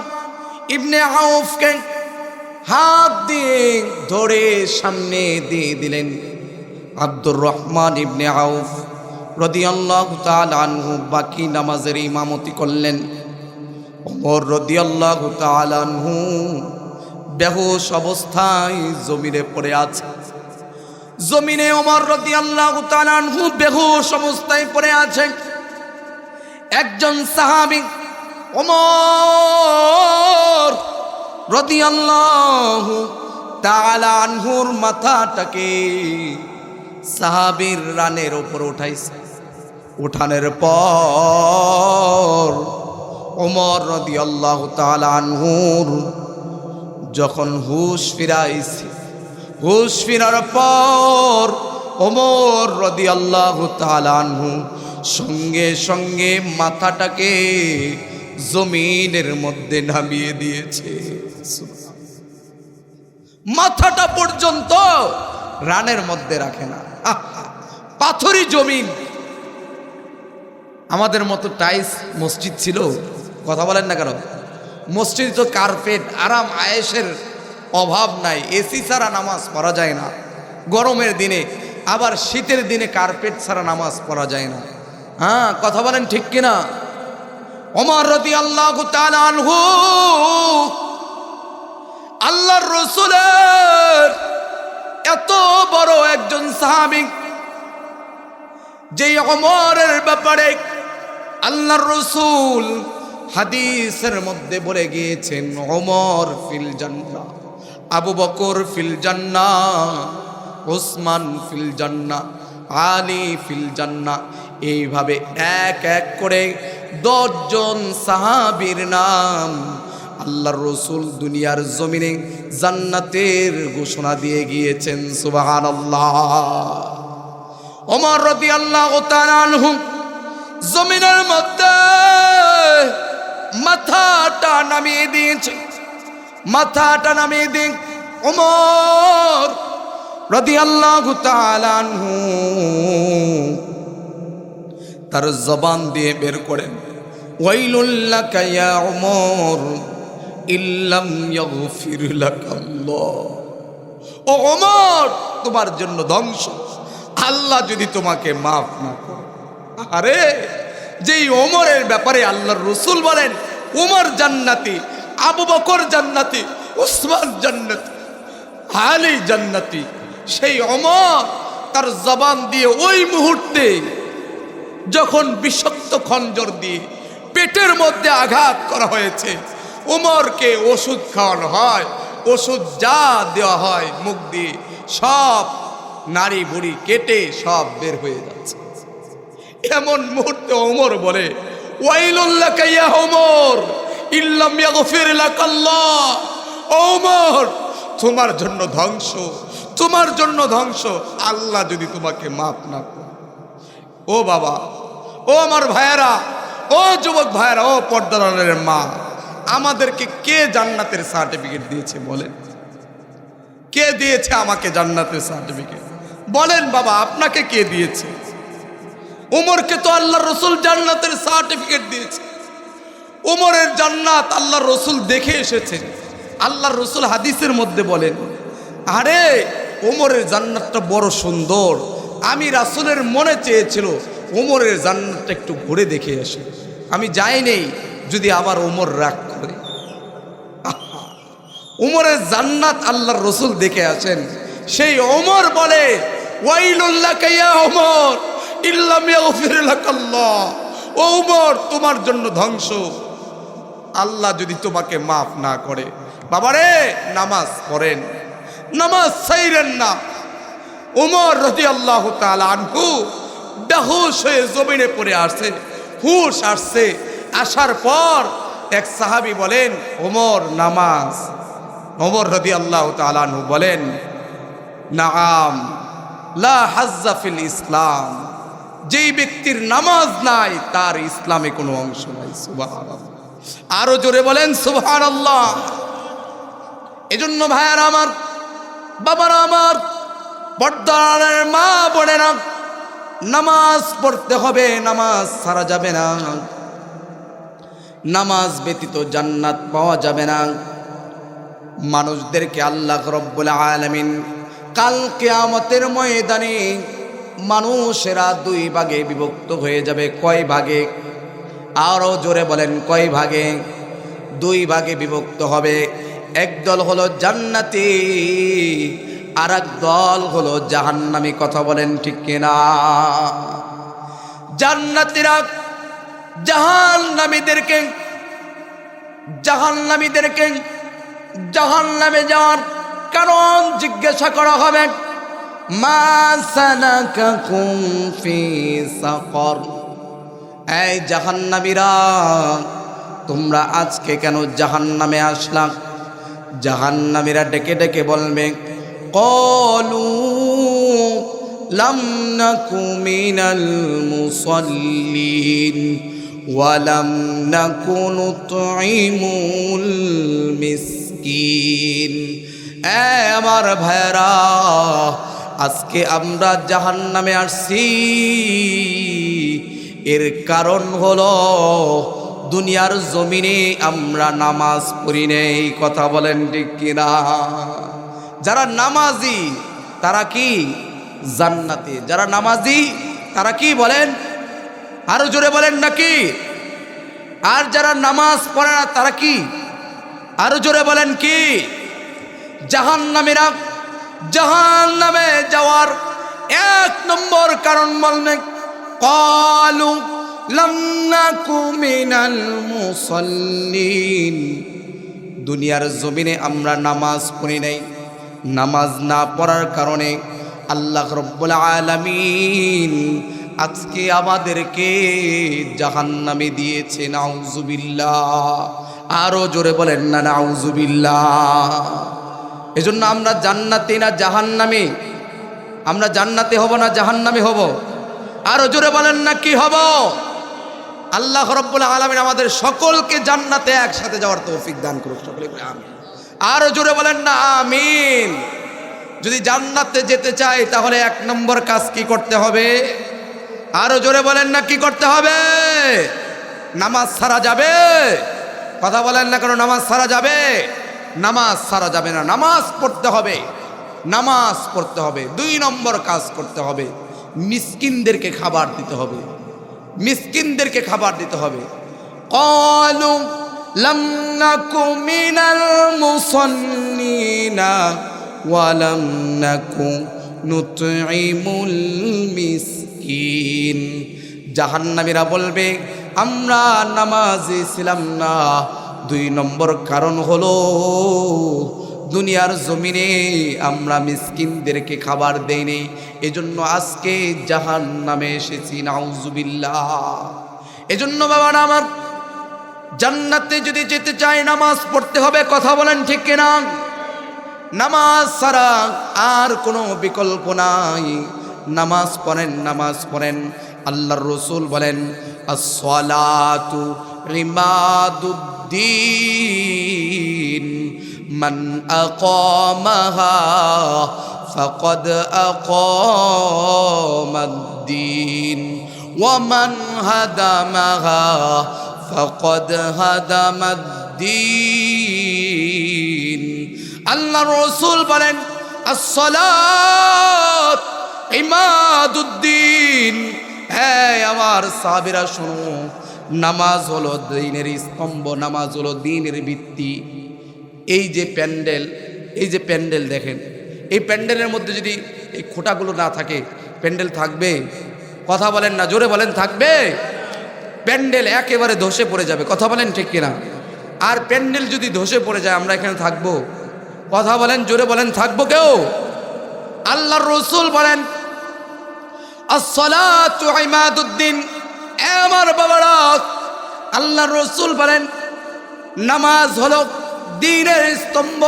ইবনে আউফকে হাত দিয়ে ধরে সামনে দিয়ে দিলেন। আব্দুর রহমান ইবনে আউফ রাদিয়াল্লাহু তাআলা আনহু বাকি নামাজের ইমামতি করলেন। ওমর রাদিয়াল্লাহু তাআলা আনহু বেহুশ অবস্থায় জমিনে পড়ে আছে। জমিনে ওমর রাদিয়াল্লাহু তাআলা আনহু বেহুশ অবস্থায় পড়ে আছে। একজন সাহাবী ওমর রাদিয়াল্লাহু তাআলা আনহুর মাথাটাকে সাহাবীর রানের উপর উঠাইছে। উঠানোর পর ওমর রাদিয়াল্লাহু তাআলা আনহুর যখন হুশ ফিরাইছে, হুশ ফিরার পর ওমর রাদিয়াল্লাহু তাআলা আনহু সঙ্গে সঙ্গে মাথাটাকে জমিনের মধ্যে নামিয়ে দিয়েছে। মাথাটা পর্যন্ত রানের মধ্যে রাখে না। পাথরি জমিন। আমাদের মতো টাইলস মসজিদ ছিল, কথা বলেন না কেন? মসজিদ তো কার্পেট, আরাম আয়েশের অভাব নাই, এসি ছাড়া নামাজ পড়া যায় না গরমের দিনে, আবার শীতের দিনে কার্পেট ছাড়া নামাজ পড়া যায় না। হ্যাঁ, কথা বলেন ঠিক কিনা? ওমর রাদিয়াল্লাহু তাআলা আনহু আল্লাহর রাসূলের এত বড় একজন সাহাবী, যে ওমরের ব্যাপারে আল্লাহর রাসূল হাদিসের মধ্যে বলে গিয়েছেন, ওমর ফিল জান্নাহ, আবু বকর ফিল জান্নাহ, ওসমান ফিল জান্নাহ, আলী ফিল জান্নাহ। এইভাবে এক এক করে 10 জন সাহাবীর নাম আল্লাহর রাসূল দুনিয়ার জমিনে জান্নাতের ঘোষণা দিয়ে গিয়েছেন। সুবহানাল্লাহ। ওমর রাদিয়াল্লাহু তাআলা আনহু জমিনের মধ্যে মাথাটা নামিয়ে দিয়েছে। মাথাটা নামিয়ে দিয়ে ওমর রাদিয়াল্লাহু তাআলা আনহু তার জবান দিয়ে বের করেন, ওয়াইলুল লাকা ইয়া ওমর ইল্লাম ইয়াগফির লাকাল্লাহ। ও ওমর, তোমার জন্য ধ্বংস, আল্লাহ যদি তোমাকে মাফ না করে। আরে, যেই ওমরের ব্যাপারে আল্লাহর রাসূল বলেন ওমর জান্নাতি, আবু বকর জান্নাতি, উসমান জান্নাতি, আলী জান্নাতি, সেই ওমর তার জবান দিয়ে ওই মুহূর্তে যখন বিষাক্ত খঞ্জর দিয়ে পেটের মধ্যে আঘাত করা হয়েছে, ওমরকে ওষুধ খাওয়ানো হয়, ওষুধ যা দেওয়া হয় মুখ দিয়ে সব নাড়ি বুড়ি কেটে সব বের হয়ে যাচ্ছে। এমন মুহূর্তে ওমর বলে, ওয়াইলুল লাকা ইয়া ওমর ইল্লাম ইয়াগফির লাকাল্লাহ। ওমর, তোমার জন্য ধ্বংস, তোমার জন্য ধ্বংস, আল্লাহ যদি তোমাকে মাফ না করে। ও বাবা, ও আমার ভাইয়েরা, ও যুবক ভাইয়েরা, ও পর্দার আড়ালের মা, আমাদেরকে কে জান্নাতের সার্টিফিকেট দিয়েছে বলেন? কে দিয়েছে আমাকে জান্নাতের সার্টিফিকেট? বলেন বাবা, আপনাকে কে দিয়েছে? উমরকে তো আল্লাহ রসুল জান্নাতের সার্টিফিকেট দিয়েছে। উমরের জান্নাত আল্লাহ রসুল দেখে এসেছেন। আল্লাহ রসুল হাদিসের মধ্যে বলেন, আরে উমরের জান্নাতটা বড় সুন্দর, আমি রাসূলের মনে চেয়েছিল উমরের জান্নাতটা একটু ঘুরে দেখে আসি, আমি যাই নেই, যদি আবার উমর রাগ করে। উমরের জান্নাত আল্লাহর রসুল দেখে আসেন। সেই ওমর বলে, ওয়াইলুল লাকা ইয়া ওমর ইল্লাম ইয়াগফির লাকাল্লাহ। ও ওমর, তোমার জন্য ধ্বংস, আল্লাহ যদি তোমাকে মাফ না করে। বাবারে, নামাজ পড়েন, নামাজ ছাইরেন না। ওমর রাদিয়াল্লাহু তাআলা আনহু বেহুশ হয়ে জমিনে পড়ে আসছে, হুশ আসছে। আসার পর এক সাহাবী বলেন, ওমর নামাজ। ওমর রাদিয়াল্লাহু তাআলা আনহু বলেন, নাআম লা হাজ্জা ফিল ইসলাম। যেই ব্যক্তির নামাজ নাই তার ইসলামে কোনো অংশ নাই। সুবহানাল্লাহ। আরো জোরে বলেন সুবহানাল্লাহ। এজন্য ভাইয়ারা আমার, বাবারা আমার, পর্দার মা বোনেরা, নামাজ পড়তে হবে, নামাজ ছাড়া যাবে না। নামাজ ব্যতীত জান্নাত পাওয়া যাবে না। মানুষদেরকে আল্লাহ রব্বুল আলামিন কাল কিয়ামতের ময়দানে মানুষেরা দুই ভাগে বিভক্ত হয়ে যাবে। কয় ভাগে? আরো জোরে বলেন, কয় ভাগে? দুই ভাগে বিভক্ত হবে। একদল হলো জান্নাতি, আর এক দল হলো জাহান্নামী। কথা বলেন ঠিক কিনা? জান্নাতীরা জাহান্নামীদেরকে জাহান্নামে যাওয়ার কারণ জিজ্ঞাসা করা হবে, মা সালাকাকুম ফি সাকর। এই জাহান্নামীরা, তোমরা আজকে কেন জাহান্নামে আসলা? জাহান্নামীরা ডেকে ডেকে বলবে, ক্বালু লাম নাকু মিনাল মুসাল্লিন ওয়া লাম নাকু নুতঈমুল মিসকিন। আমার ভাইরা, আজকে আমরা জাহান্নামে আসছি, এর কারণ হলো দুনিয়ার জমিনে আমরা নামাজ পড়ি নেই। কথা বলেন ঠিক কিনা? যারা নামাজি তারা কি জান্নাতে, যারা নামাজি তারা কি বলেন? আরো জোরে বলেন নাকি? আর যারা নামাজ পড়ে না তারা কি? আরো জোরে বলেন কি? জাহান্নামীরা জাহান্নামে যাওয়ার এক নম্বর কারণ বলবেন, ক্বালু লাম নাকু মিনাল মুসাল্লিন। দুনিয়ার জমিনে আমরা নামাজ পড়ি নাই। নামাজ না পড়ার কারণে আল্লাহ রব্বুল আলামিন আজকে আমাদেরকে জাহান্নামে দিয়েছে। নাউজুবিল্লাহ। আরো জোরে বলেন না নাউজুবিল্লাহ। এজন্য আমরা জান্নাতি না জাহান্নামী? আমরা জান্নাতে হব না জাহান্নামী হব? আরো জোরে বলেন না কি হব? আল্লাহ রাব্বুল আলামিন আমাদের সকলকে জান্নাতে একসাথে যাওয়ার তৌফিক দান করুক। সকলে বলে আমিন। আরো জোরে বলেন না আমিন। যদি জান্নাতে যেতে চাই তাহলে এক নম্বর কাজ কি করতে হবে? আরো জোরে বলেন না কি করতে হবে? নামাজ ছাড়া যাবে? কথা বলেন না কেন? নামাজ ছাড়া যাবে? নামাজ ছাড়া যাবে না, নামাজ পড়তে হবে, নামাজ পড়তে হবে। দুই নম্বর কাজ করতে হবে, মিসকিনদেরকে খাবার দিতে হবে, মিসকিনদেরকে খাবার দিতে হবে। ক্বালু লাম নাকু মিনাল মুসাল্লিনা ওয়া লাম নাকু নুতঈমুল মিসকিন। জাহান্নামীরা বলবে, আমরা নামাজি ছিলাম না। দুই নম্বর কারণ হলো দুনিয়ার জমিনে আমরা মিসকিনদেরকে খাবার দেইনি, এজন্য আজকে জাহান্নামে এসেছি। নাউজুবিল্লাহ। এজন্য বাবারা আমার, জান্নাতে যদি যেতে চায় নামাজ পড়তে হবে। কথা বলেন ঠিক কিনা? নামাজ ছাড়া আর কোনো বিকল্প নাই। নামাজ পড়েন, নামাজ পড়েন। আল্লাহর রাসূল বলেন, আস-সালাতু ইমাদুদ্দিন মান আকামাহা ফাকাদ আকামাদ-দ্বীন ওয়া মান হাদামাহা ফাকাদ হাদামাদ-দ্বীন। আল্লাহর রাসূল বলেন, আস-সালাত ইমাদুদ্দিন। হ্যাঁ আমার সাহাবীরা শোনো, নামাজ হলো দ্বীনের স্তম্ভ, নামাজ হলো দ্বীনের ভিত্তি। এই যে প্যান্ডেল দেখেন, এই প্যান্ডেলের মধ্যে যদি এই খোঁটাগুলো না থাকে প্যান্ডেল থাকবে? কথা বলেন না, জোরে বলেন, থাকবে? প্যান্ডেল একেবারে ধসে পড়ে যাবে। কথা বলেন ঠিক কিনা? আর প্যান্ডেল যদি ধসে পড়ে যায় আমরা এখানে থাকবো? কথা বলেন, জোরে বলেন, থাকবো কেউ? আল্লাহর রাসূল বলেন, আস-সালাতু ইমাদুদ্দিন। আমার বাবারা, আল্লাহর রাসূল বলেন নামাজ হলো দ্বীনের স্তম্ভ,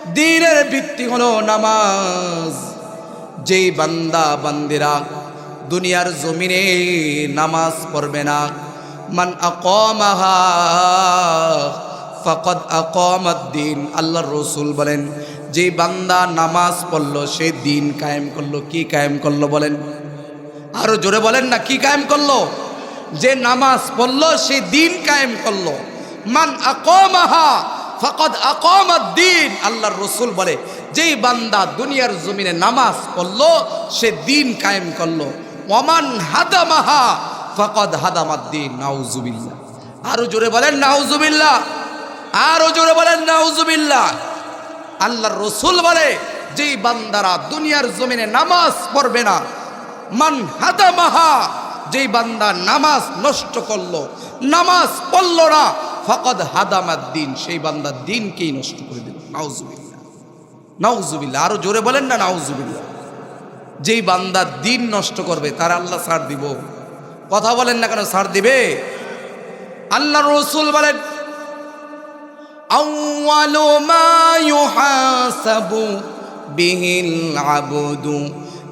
দ্বীনের ভিত্তি হলো নামাজ। যেই বান্দা বান্দিরা দুনিয়ার জমিনে নামাজ পড়বে না, মান আকামাহা ফাকাদ আকামাদ-দ্বীন। আল্লাহর রাসূল বলেন যে বান্দা নামাজ পড়লো সে দ্বীন কায়েম করলো। কি কায়েম করলো বলেন? আরো জোরে বলেন না, কি কায়েম করলো? যে নামাজ পড়লো সে দ্বীন কায়েম করলো। মান আকামাহা ফাকাদ আকামাদ-দ্বীন। আল্লাহর রাসূল বলে যেই বান্দা দুনিয়ার জমিনে নামাজ পড়লো সে দ্বীন কায়েম করলো। ওয়ামান হাদামাহা ফাকাদ হাদামাদ-দ্বীন। নাউজুবিল্লাহ। আরো জোরে বলেন নাউজুবিল্লাহ, আরো জোরে বলেন নাউজুবিল্লাহ। আল্লাহর রাসূল বলে যেই বান্দারা দুনিয়ার জমিনে নামাজ পড়বে না, মান হাদামাহা, যেই বান্দা নামাজ নষ্ট করলো, নামাজ পড়লো না, ফাকাদ হাদামাদ-দ্বীন, সেই বান্দা দ্বীনকেই নষ্ট করে দিল। নাউজুবিল্লাহ, নাউজুবিল্লাহ। আরো জোরে বলেন না নাউজুবিল্লাহ। যেই বান্দা দ্বীন নষ্ট করবে তার আল্লাহ ছাড় দিব? কথা বলেন না কেন, ছাড় দিবে? আল্লাহর রাসূল বলেন, আউয়ালু মা ইউহাসাবু বিহিল আবদু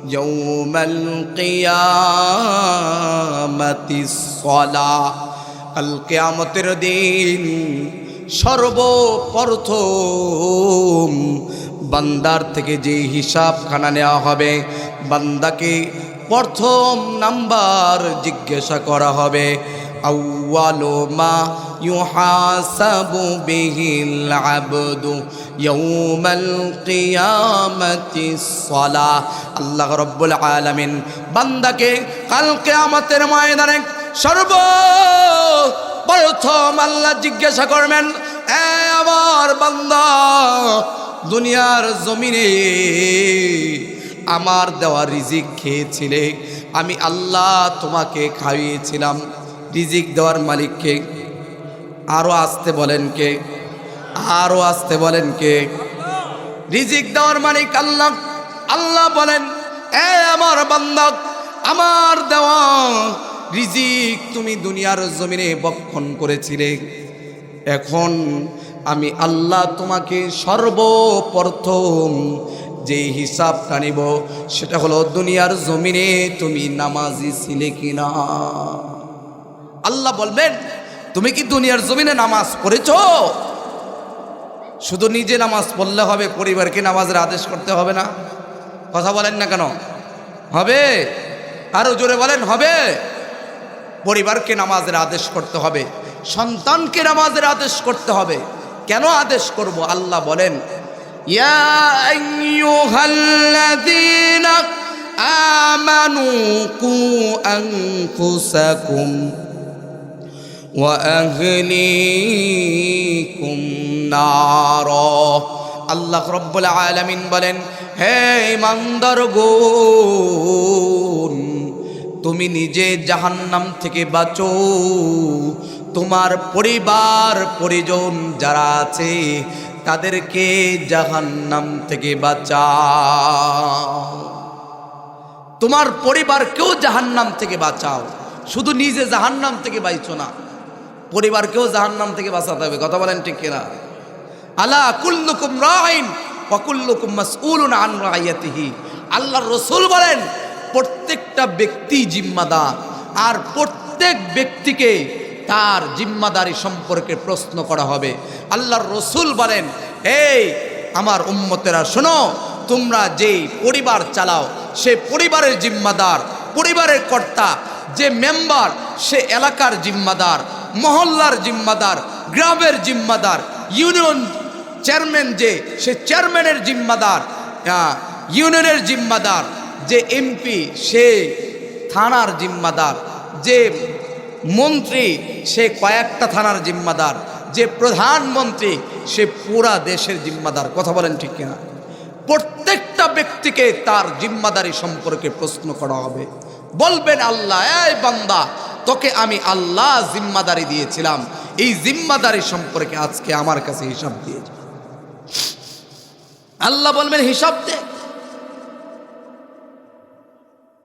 ইয়াউমাল কিয়ামাতিস সালাহ। কাল কিয়ামতের দিন সর্বপ্রথম বান্দার থেকে যে হিসাবখানা নেওয়া হবে, বান্দাকে প্রথম নাম্বার জিজ্ঞাসা করা হবে, আউয়ালু মা ইউহাসাবু বিহিল আবদু ইয়াউমাল কিয়ামাতিস সালাহ। আল্লাহ রাব্বুল আলামিন বান্দাকে কাল কিয়ামতের ময়দানে সর্বপ্রথম আল্লাহ জিজ্ঞাসা করবেন, এ আমার বান্দা, দুনিয়ার জমিনে আমার দেওয়া রিজিক খেয়েছিলে, আমি আল্লাহ তোমাকে খাইয়েছিলাম। রিজিক দেওয়ার মালিককে? আরো আসতে বলেন কে? আরো আসতে বলেন কে? রিজিক দেওয়ার মালিক আল্লাহ। আল্লাহ বলেন, এ আমার বান্দা, আমার দেওয়া রিজিক তুমি দুনিয়ার জমিনে ভক্ষণ করেছিলে, এখন আমি আল্লাহ তোমাকে সর্বপ্রথম যে হিসাবটা নিব সেটা হলো দুনিয়ার জমিনে তুমি নামাজি ছিলে কিনা। আল্লাহ বলবেন, তুমি কি দুনিয়ার জমিনে নামাজ পড়েছো? শুধু নিজে নামাজ পড়লে হবে? পরিবারকে নামাজের আদেশ করতে হবে না? কথা বলেন না কেন? হবে? আরো জোরে বলেন, হবে? পরিবারকে নামাজের আদেশ করতে হবে, সন্তানকে নামাজের আদেশ করতে হবে। কেন আদেশ করব? আল্লাহ বলেন, ইয়া আইয়ুহাল্লাযীনা আমানু কু আনফুসাকুম ওয়া আহলিকুম নারা। আল্লাহ রাব্বুল আলামিন বলেন, হে ইমানদারগণ, তুমি নিজে জাহান্নাম থেকে বাঁচো, তোমার পরিবার পরিজন যারা আছে তাদেরকে জাহান্নাম থেকে বাঁচাও। তোমার পরিবারকেও জাহান্নাম থেকে বাঁচাও, শুধু নিজে জাহান্নাম থেকে বাঁচো না, পরিবারকেও জাহান্নাম থেকে বাঁচাতে হবে। কথা বলেন ঠিক কিনা? আলা কুল্লুকুম রাইন ওয়া কুল্লুকুম মাসউলুন আন রাইয়াতিহি। আল্লাহর রাসূল বলেন প্রত্যেকটা ব্যক্তি জিম্মাদার, আর প্রত্যেক ব্যক্তিকে তার জিম্মাদারি সম্পর্কে প্রশ্ন করা হবে। আল্লাহর রাসূল বলেন, এই আমার উম্মতেরা শোনো, তোমরা যেই পরিবার চালাও সে পরিবারের জিম্মাদার, পরিবারের কর্তা যে মেম্বার সে এলাকার জিম্মাদার, মহল্লার জিম্মাদার, গ্রামের জিম্মাদার, ইউনিয়ন চেয়ারম্যান যে সে চেয়ারম্যানের জিম্মাদার, ইউনিয়নের জিম্মাদার, যে এমপি সে থানার জিম্মাদার, যে মন্ত্রী সে কয়েকটা থানার জিম্মাদার, যে প্রধানমন্ত্রী সে পুরা দেশের জিম্মাদার। কথা বলেন ঠিক কিনা? প্রত্যেকটা ব্যক্তিকে তার জিম্মাদারি সম্পর্কে প্রশ্ন করা হবে। বলবেন আল্লাহ, এই বান্দা তোকে আমি আল্লাহ জিম্মাদারি দিয়েছিলাম, এই জিম্মাদারি সম্পর্কে আজকে আমার কাছে হিসাব দিয়েছে। আল্লাহ বলবেন হিসাব দে।